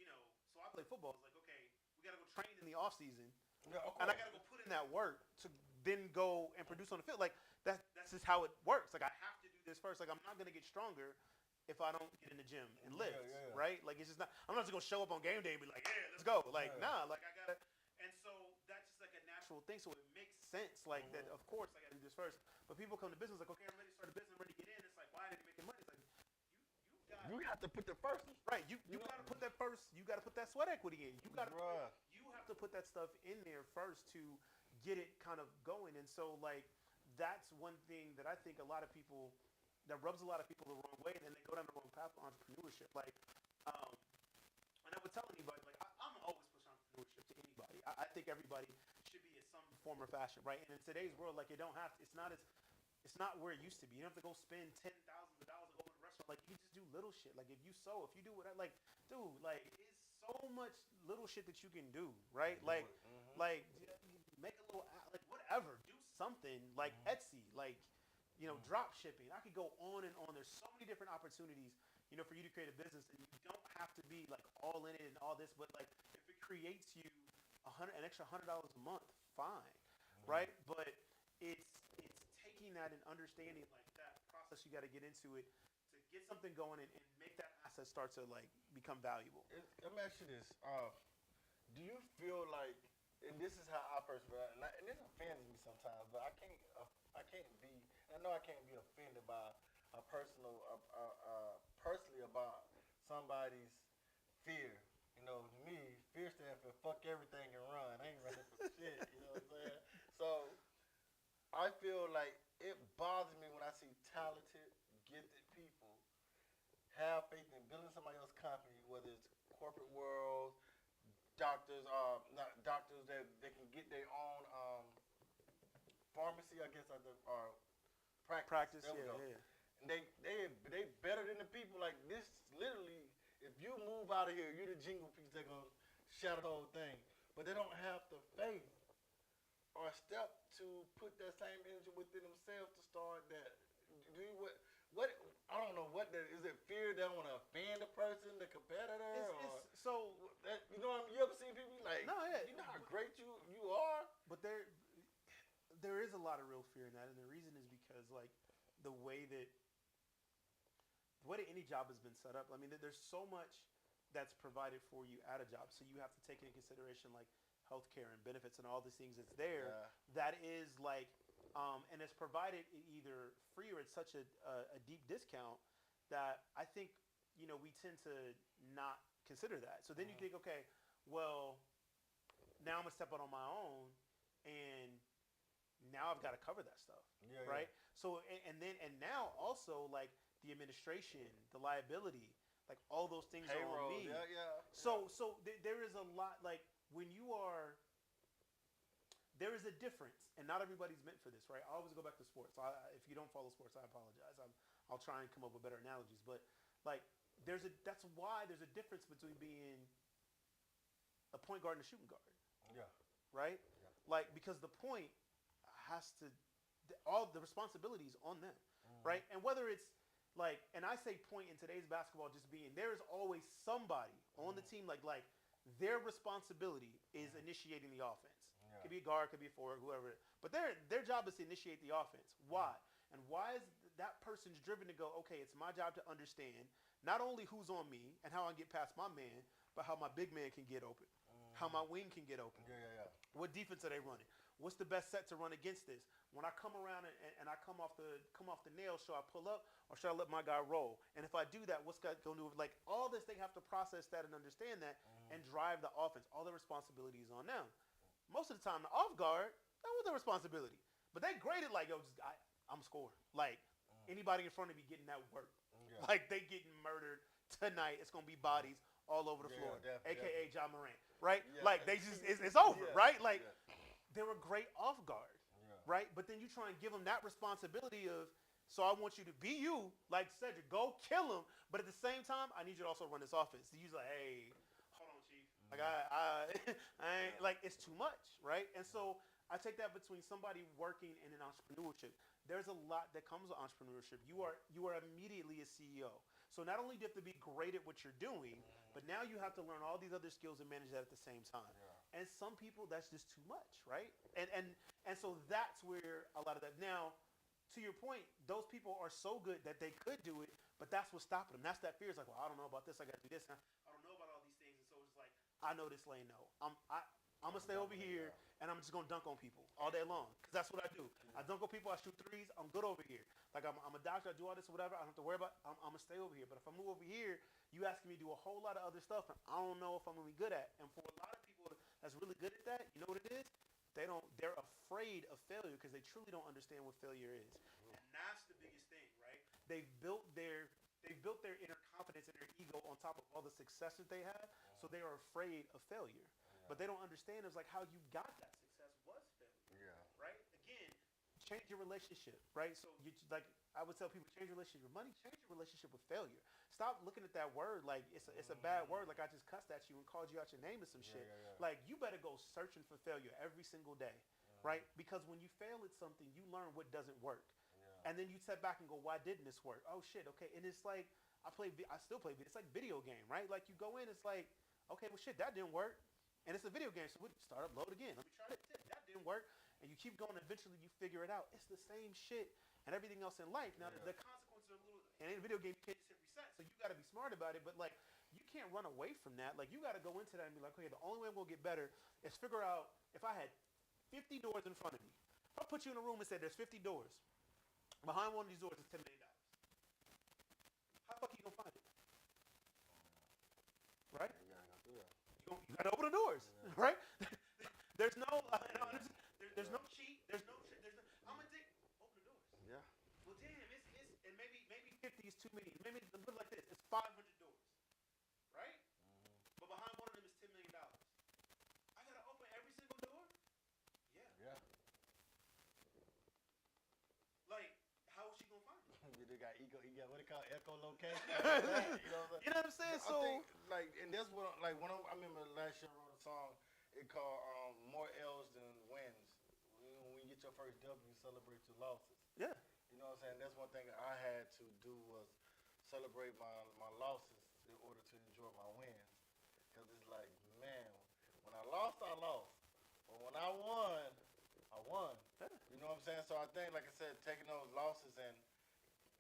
you know, so I play football. It's like, okay, we got to go train in the off season. Yeah, and I got to go put in that work to then go and produce on the field. Like that's just how it works. Like I have to do this first. Like I'm not going to get stronger if I don't get in the gym and lift, right? Like it's just not, I'm not just going to show up on game day and be like, yeah, let's go. Like, nah, like I got to. And so that's just like a natural thing. So it makes sense, like that. Of course, I got to do this first. But people come to business like, okay, I'm ready to start a business. I'm ready to get in. It's like, why are they making money? It's like, you have to put the first. Right. You got to put that first. You got to put that sweat equity in. You got to. You have to put that stuff in there first to get it kind of going. And so like that's one thing that I think a lot of people that rubs a lot of people the wrong way, and then they go down the wrong path of entrepreneurship. Like, and I would tell anybody like I'm always push entrepreneurship to anybody. I think every everybody should be in some form or fashion, right? And in today's world, like, it don't have to, it's not where it used to be. You don't have to go spend $10,000 to go to a restaurant. Like, you can just do little shit. Like, if you sew, if you do whatever, like, dude, like, it's so much little shit that you can do, right? Like, make a little, like, whatever, do something, like Etsy, like, you know, drop shipping. I could go on and on. There's so many different opportunities, you know, for you to create a business, and you don't have to be like all in it and all this, but like, if it creates you an extra $100 a month, fine, right? But it's taking that and understanding like that process you got to get into it to get something going and make that asset start to like become valuable. Let me ask you this: do you feel like, and this is how I personally, and this offends me sometimes, but I can't be. I know I can't be offended by a personally about somebody's fear. You know, to me, fear stands for fuck everything and run. I ain't running for shit. You know what I'm saying? So I feel like it bothers me when I see talented, gifted people have faith in building somebody else's company, whether it's corporate world, doctors, not doctors that they can get their own pharmacy, I guess, or practice. There we go. Yeah. And they better than the people like this. Literally, if you move out of here, you're the jingle piece. They're gonna shatter the whole thing. But they don't have the faith or step to put that same energy within themselves to start that. Do you what? I don't know what that is. It fear they don't want to offend the person, the competitor, so that, you know what I mean? You ever seen people like, no, yeah, you know how great you are? But there is a lot of real fear in that, and the reason is because like the way that any job has been set up. I mean, there's so much that's provided for you at a job, so you have to take into consideration like healthcare and benefits and all these things that's there. Yeah. That is like, and it's provided either free or it's such a deep discount that I think, you know, we tend to not consider that. So then you think, okay, well, now I'm gonna step out on my own, and now I've got to cover that stuff, right? Yeah. So and now also like the administration, the liability, like all those things are on me. So there is a lot, like when you are, there is a difference, and not everybody's meant for this, right? I always go back to sports. If you don't follow sports, I apologize. I'll try and come up with better analogies, but like that's why there's a difference between being a point guard and a shooting guard. Yeah. Right? Yeah. Like, because the point has to, all the responsibilities on them, right? And whether it's like, and I say point in today's basketball just being, there is always somebody on the team, like their responsibility is initiating the offense. Yeah. Could be a guard, could be a forward, whoever. But their job is to initiate the offense. Why? And why is that person's driven to go, okay, it's my job to understand not only who's on me and how I get past my man, but how my big man can get open, how my wing can get open. Yeah. What defense are they running? What's the best set to run against this? When I come around and I come off the nail, should I pull up or should I let my guy roll? And if I do that, what's going to do? Like all this, they have to process that and understand that and drive the offense. All the responsibility is on them. Most of the time, the off guard, that was their responsibility. But they graded like, yo, I'm scoring. Like anybody in front of me getting that work. Yeah. Like they getting murdered tonight. It's going to be bodies all over the floor, a.k.a. John Morant, right? Yeah. Like they just, it's over, right? Like they were great off guard, right? But then you try and give them that responsibility of, so I want you to be you, like Cedric, go kill him. But at the same time, I need you to also run this offense. So you're like, hey, hold on, chief. Like I ain't, like it's too much, right? And so I take that between somebody working in an entrepreneurship. There's a lot that comes with entrepreneurship. You are immediately a CEO. So not only do you have to be great at what you're doing, but now you have to learn all these other skills and manage that at the same time. Yeah. And some people, that's just too much, right? And so that's where a lot of that. Now, to your point, those people are so good that they could do it, but that's what's stopping them. That's that fear. It's like, well, I don't know about this. I got to do this. I don't know about all these things. And so it's like, I know this lane. No, I'm going to stay over here, and I'm just going to dunk on people all day long, because that's what I do. I dunk on people. I shoot threes. I'm good over here. Like, I'm a doctor. I do all this or whatever. I don't have to worry about it. I'm going to stay over here. But if I move over here, you asking me to do a whole lot of other stuff, and I don't know if I'm going to be good at. And for a lot of people that's really good at that, you know what it is? They're afraid of failure because they truly don't understand what failure is. And that's the biggest thing, right? They've built their inner confidence and their ego on top of all the success that they have, so they are afraid of failure. But they don't understand is like how you got that success was failure. Yeah. Right? Again, change your relationship, right? So you like I would tell people change your relationship with money, change your relationship with failure. Stop looking at that word like it's a bad word, like I just cussed at you and called you out your name and some shit. Yeah. Like you better go searching for failure every single day. Right? Because when you fail at something, you learn what doesn't work. Yeah. And then you step back and go, why didn't this work? Oh shit, okay. And it's like I still play it's like video game, right? Like you go in, it's like, okay, well shit, that didn't work. And it's a video game, so we start up, load again. Let me try that didn't work. And you keep going, and eventually you figure it out. It's the same shit and everything else in life. Now the consequences are a little, and in a video game you can't just hit reset, so you gotta be smart about it, but like you can't run away from that. Like you gotta go into that and be like, okay, the only way I'm gonna get better is figure out if I had 50 doors in front of me. If I put you in a room and said there's 50 doors. Behind one of these doors is $10 million. How the fuck are you gonna find it? Right? You gotta go through that. You gotta open the doors, right? There's no, there's no cheat. There's no. I'm gonna open the doors. Yeah. Well, damn, it's and maybe 50 is too many. Maybe put it like this: it's 500 doors, right? But behind one of them is $10 million. I gotta open every single door. Yeah. Like, how is she gonna find it? They got what they call echolocation. You know what I'm saying? You know what I'm saying? So, I think, like, and that's what, like, I remember last year I wrote a song. It called "More L's Than Wins." When you get your first W, you celebrate your losses. yeah. You know what I'm saying? That's one thing I had to do was celebrate my losses in order to enjoy my wins. Because it's like, man, when I lost, I lost. But when I won, I won. You know what I'm saying? So I think, like I said, taking those losses, and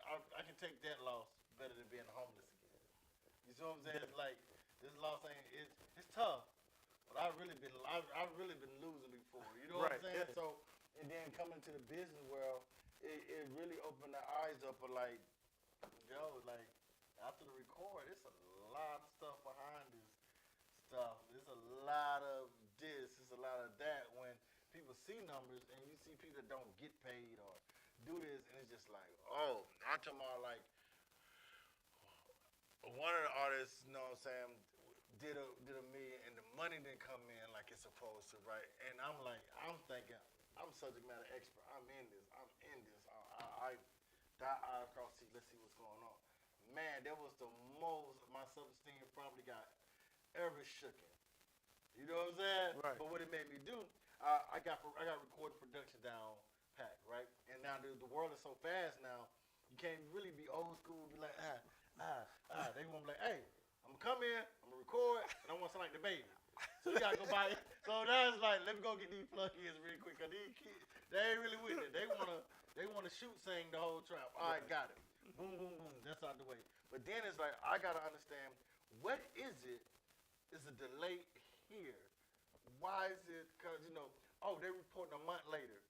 I can take that loss better than being homeless again. You see what I'm saying? It's like, this loss it's tough. But I've really been losing before. You know what I'm saying? Yeah. So, and then coming to the business world, it really opened the eyes up of like, yo, like after the record, it's a lot of stuff behind this stuff. There's a lot of this, there's a lot of that. When people see numbers and you see people that don't get paid or do this, and it's just like, oh, I'm talking about like one of the artists, you know what I'm saying, did a million and the money didn't come in like it's supposed to, right? And I'm thinking, I'm subject matter expert. I'm in this. I dot I across see. Let's see what's going on. Man, that was the most my self-esteem probably got ever shooken. You know what I'm saying? Right. But what it made me do, I got recording production down pat, right? And now the world is so fast now, you can't really be old school and be like, They gonna be like, hey, I'm gonna come in, I'm gonna record, and I want to sound like the baby. So you gotta go buy it. So now it's like, let me go get these plug-ins real quick, cause these kids, they ain't really with it. They wanna shoot sing the whole trap. All right, got it. Boom, boom, boom. That's out the way. But then it's like, I gotta understand, what is it? Is a delay here? Why is it? Cause they reporting a month later.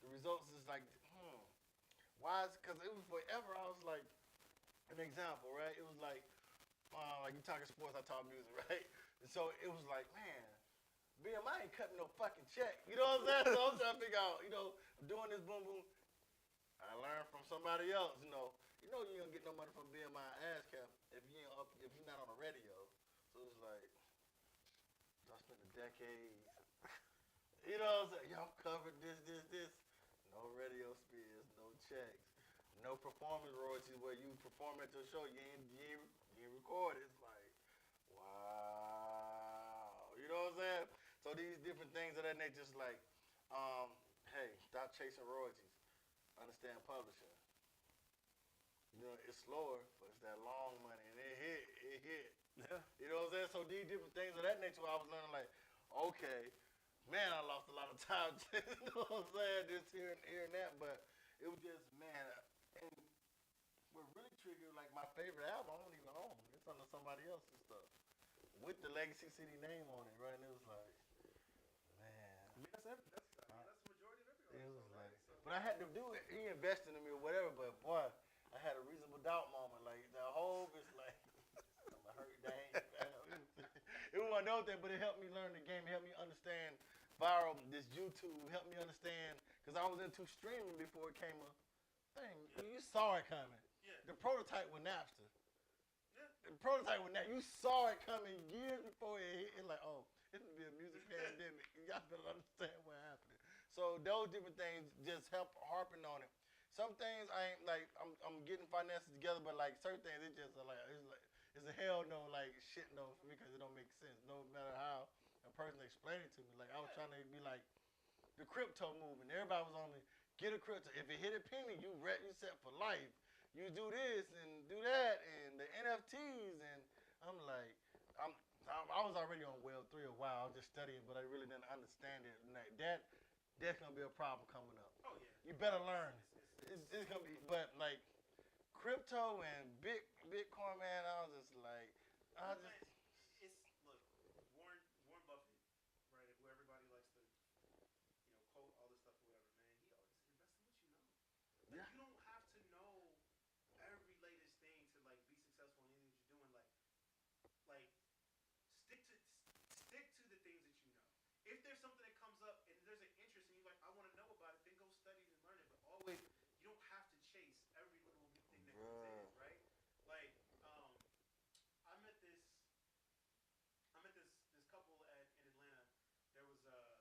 The results is like, why is? Cause it was forever. I was like, an example, right? It was like you talking sports, I talk music, right? And so it was like, man, BMI ain't cutting no fucking check. You know what I'm saying? So I'm trying to figure out, doing this boom boom. I learned from somebody else, you don't get no money from BMI ass cap if you're not on the radio. So it's like, I spent a decade. You know what I'm saying? Y'all covered this. No radio spares, no checks, no performance royalties where you perform at your show, you ain't record it. It's like, wow. You know what I'm saying? So these different things of that nature, just like, hey, stop chasing royalties. Understand publishing. It's slower, but it's that long money, and it hit. Yeah. You know what I'm saying? So these different things of that nature, I was learning like, okay, man, I lost a lot of time. You know what I'm saying? Just here and that, but it was just, man, and what really triggered, like, my favorite album, I don't even own. It's under somebody else's stuff. With the Legacy City name on it, right? And it was like, man. I mean, that's the majority of everything. It was like, but I had to do it. He invested in me or whatever, but boy, I had a reasonable doubt moment. Like, the whole bitch, like, I'm a hurt dang. It wasn't no thing, but it helped me learn the game. It helped me understand viral, this YouTube. It helped me understand, because I was into streaming before it came a thing. You saw it coming. Yeah. The prototype with Napster. Yeah. The prototype with Napster. You saw it coming years before it hit. It's like, oh, It's gonna be a music pandemic. Y'all better understand what's happening. So those different things just help harping on it. Some things I ain't like. I'm getting finances together, but like certain things, it just like it's a hell no, like shit no for me because it don't make sense. No matter how a person explained it to me. Like I was trying to be like the crypto movement. Everybody was on me. Get a crypto. If it hit a penny, you set for life. You do this and do that and the NFTs and I'm like, I was already on Web 3 a while. I was just studying, but I really didn't understand it. And that's gonna be a problem coming up. Oh yeah. You better learn. It's gonna be, but like crypto and Bitcoin, man. I was just like, Look, Warren Buffett, right? Who everybody likes to, quote all this stuff or whatever, man. He always says, invest in what you know. Like, you don't have to know every latest thing to like be successful in anything that you're doing. Like stick to the things that you know. If there's something that comes up and there's an interest and you're like, I want to know about it, then go study it and learn it. But always, you don't have to chase every little new thing that comes in, right? Like, I met this couple in Atlanta. There was I'm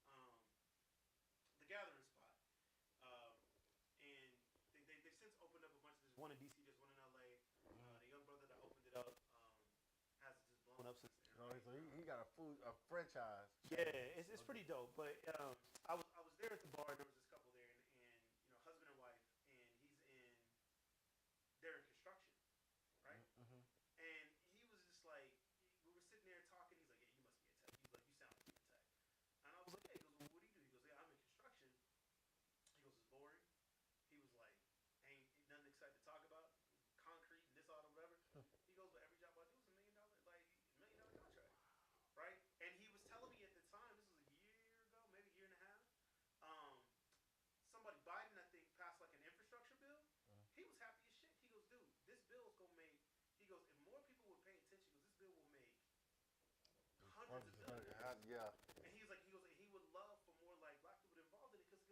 trying to think, what was the name of the speaking club? The Gathering Spot. And they've since opened up a bunch of this. One in DC, just one in LA. The young brother that opened it up has just blown up since then. oh, so he got a franchise. Yeah, it's pretty dope. But I was there at the bar. There was this couple there, and husband and wife, and they're in construction, right? Mm-hmm. And he was just like, we were sitting there talking. He's like, yeah, you must be a tech. He's like, you sound like you're a tech. And I was like, yeah. He goes, well, what do you do? He goes, yeah, I'm in construction. He goes, it's boring. He was like, ain't nothing exciting to talk about. Concrete and this, all, and whatever. He goes, but every job I do is $1 million contract, right? And he was telling me at the time, this was a year ago, maybe a year and a half. Somebody, Biden, I think, passed like an infrastructure bill. He was happy as shit. He goes, dude, this bill is gonna make. He goes, if more people would pay attention, because this bill will make hundreds of billions. Yeah. And he would love for more like black people involved in it because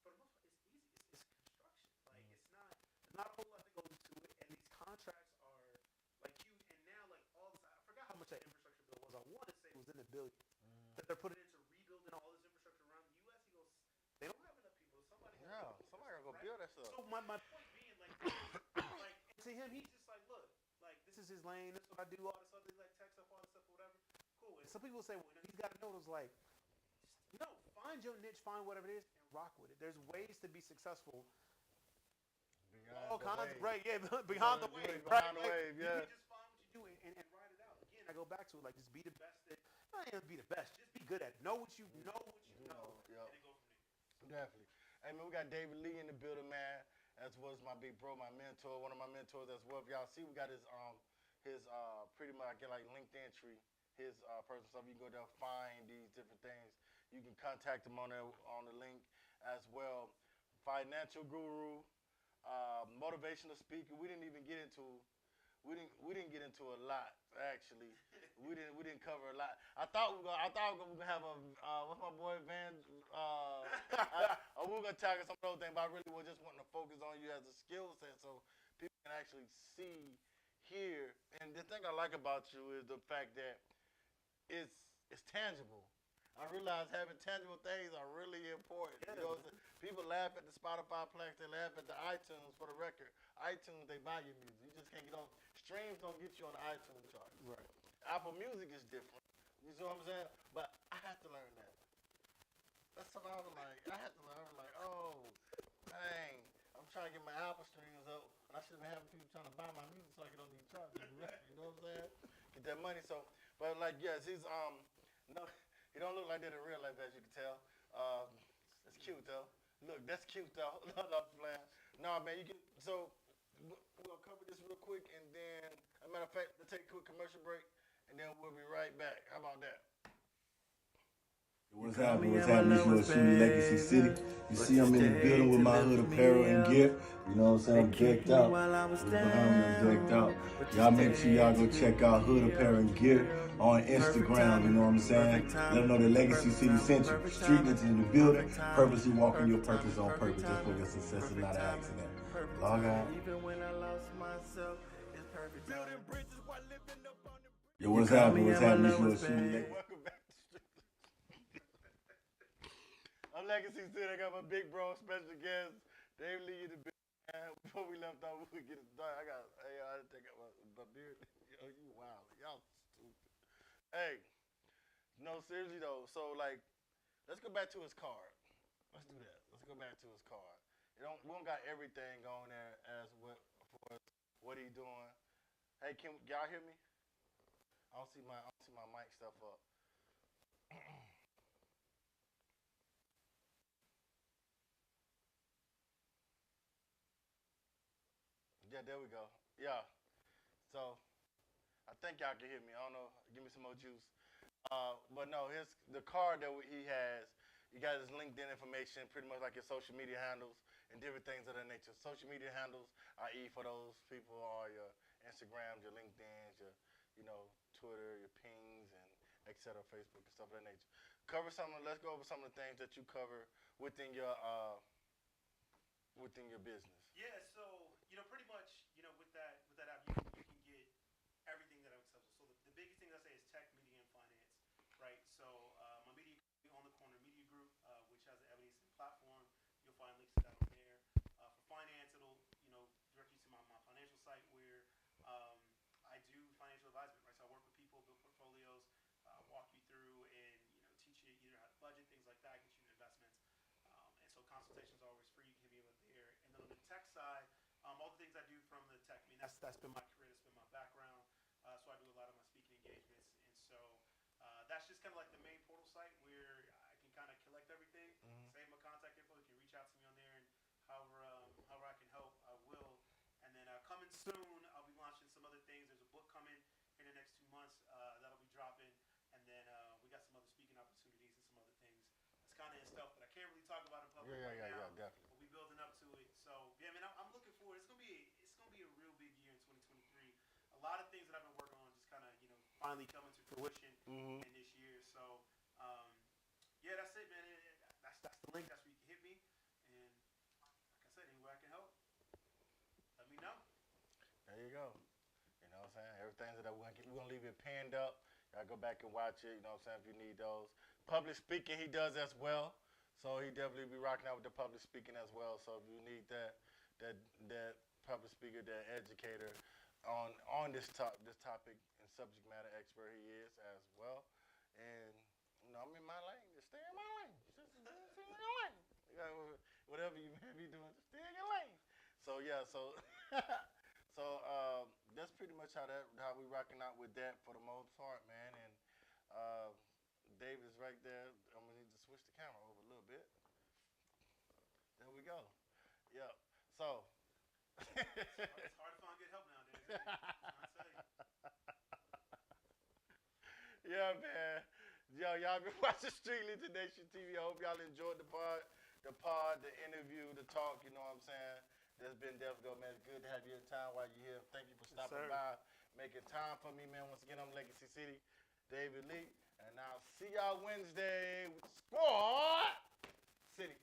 for the most part, it's easy. It's construction. Like it's not a whole lot that goes into it. And these contracts are like huge. And now like all this, I forgot how much that infrastructure bill was. I want to say it was in the billions. That they're putting into rebuilding all this infrastructure around the U.S. He goes, they don't have enough people. Somebody gotta go build that stuff. So my point being like to him, he's just like, look, like this is his lane. This is what I do. All this other like tech stuff, all this stuff, whatever. Cool. And some people say, well, he's got to know those like, find your niche, find whatever it is, and rock with it. There's ways to be successful. All kinds of right, yeah, behind the wave, behind the wave, yeah. You just find what you do and ride it out. Again, I go back to it, like just be the best. Not even be the best, just be good at it. Know what you know, and then go from there. Definitely. Hey man, we got David Lee in the building, man. As was my big bro, my mentor, one of my mentors as well. If y'all see, we got his pretty much like LinkedIn tree. His personal stuff. You can go there, find these different things. You can contact him on the link as well. Financial guru, motivational speaker. We didn't get into a lot actually. we didn't cover a lot. I thought we were gonna have a what's my boy Van. We were gonna tackle some of those things, but I really was just wanting to focus on you as a skill set so people can actually see, hear. And the thing I like about you is the fact that it's tangible. I realize having tangible things are really important. You know, people laugh at the Spotify plaques, they laugh at the iTunes for the record. iTunes, they buy your music. You just can't get on. Streams don't get you on the iTunes chart. Right. Apple Music is different. You see what I'm saying? But I had to learn that. That's something I was like, oh, dang. I'm trying to get my Apple streams up, and I should have been having people trying to buy my music so I get on these charts. You know what I'm saying? Get that money. So, but like, yes, he's no, he don't look like that in real life, as you can tell. That's cute though. Look, that's cute though. Not playing. No, man, you can. So we're gonna cover this real quick, and then, as a matter of fact, let's take a quick commercial break, and then we'll be right back. How about that? What's happening? It's your Street Legacy City. You see, I'm in the building with my hood apparel and gear. You know what I'm saying? I'm decked out. What's behind me? I'm decked out. Y'all make sure y'all go check out Hood Apparel and Gear on Instagram. You know what I'm saying? Let them know that Legacy City sent you. Streetligion in the building. Purposely walking your purpose on purpose. Just for your success and not an accident. Log out. Even when I lost myself, it's perfect. Building bridges while living the Yo, what's call me happening? What's at my happening? It's lowest, your shooting babe. Legacy. Welcome back to Street. I'm Legacy City. I got my big bro, special guest, Dave Lee in the building. Man, before we left off, we get it done. I had to take out my beard. Yo, you wild. Y'all stupid. Hey, no, seriously though. So like, let's go back to his card. Let's do that. Let's go back to his card. We don't got everything on there as what he doing. Hey, can y'all hear me? I don't see my mic stuff up. Yeah, there we go. Yeah. So I think y'all can hear me. I don't know. Give me some more juice. But no, the card that he has, you got his LinkedIn information, pretty much like your social media handles and different things of that nature. Social media handles, i.e. for those people, are your Instagrams, your LinkedIn's, your Twitter, your pings, and etc. Facebook and stuff of that nature. Let's go over some of the things that you cover within your business. Yeah, so pretty much, with that app, you can get everything that I'm accessible. So the biggest thing I say is tech, media, and finance, right? So my media on the corner media group, which has an evidence and platform, you'll find links to that on there. For finance, it'll direct you to my financial site where I do financial advisement, right? So I work with people, build portfolios, walk you through, and teach you either how to budget, things like that, get you into investments. And so consultations are always free. You can hit me up there. And then on the tech side, all the things I do from the tech, that's been my career, that's been my background. So I do a lot of my speaking engagements. And so that's just kind of like the main portal site where I can kind of collect everything, save my contact info. You can reach out to me on there, and however I can help, I will. And then coming soon, I'll be launching some other things. There's a book coming in the next 2 months that'll be dropping. And then we got some other speaking opportunities and some other things. It's kind of stuff that I can't really talk about in public now. Yeah, definitely. But we building up to it. So yeah, man, I'm looking forward. It's gonna be a real big year in 2023. A lot of things that I've been working on just kind of finally coming to fruition in this year. So yeah, that's it, man. That's the link. That's where you can hit me. And like I said, anywhere I can help, let me know. There you go. You know what I'm saying? Everything that we're gonna leave it pinned up. Y'all go back and watch it. You know what I'm saying? If you need those. Public speaking, he does as well. So he definitely be rocking out with the public speaking as well. So if you need that public speaker, that educator on this topic and subject matter expert, he is as well. And I'm in my lane. Just stay in my lane. Just stay in your lane. Whatever you may be doing, just stay in your lane. So yeah, so that's pretty much how we rocking out with that for the most part, man. And Dave is right there. I'm gonna need to switch the camera over a little bit. There we go. Yep. So It's hard to find good help nowadays. I tell you. yeah, man. Yo, y'all been watching Streetligion Nation TV. I hope y'all enjoyed the interview, the talk. You know what I'm saying? That's been definitely, man. It's good to have you in town while you're here. Thank you for stopping by, making time for me, man. Once again, I'm Legacy City, David Lee, and I'll see y'all Wednesday with Squad City.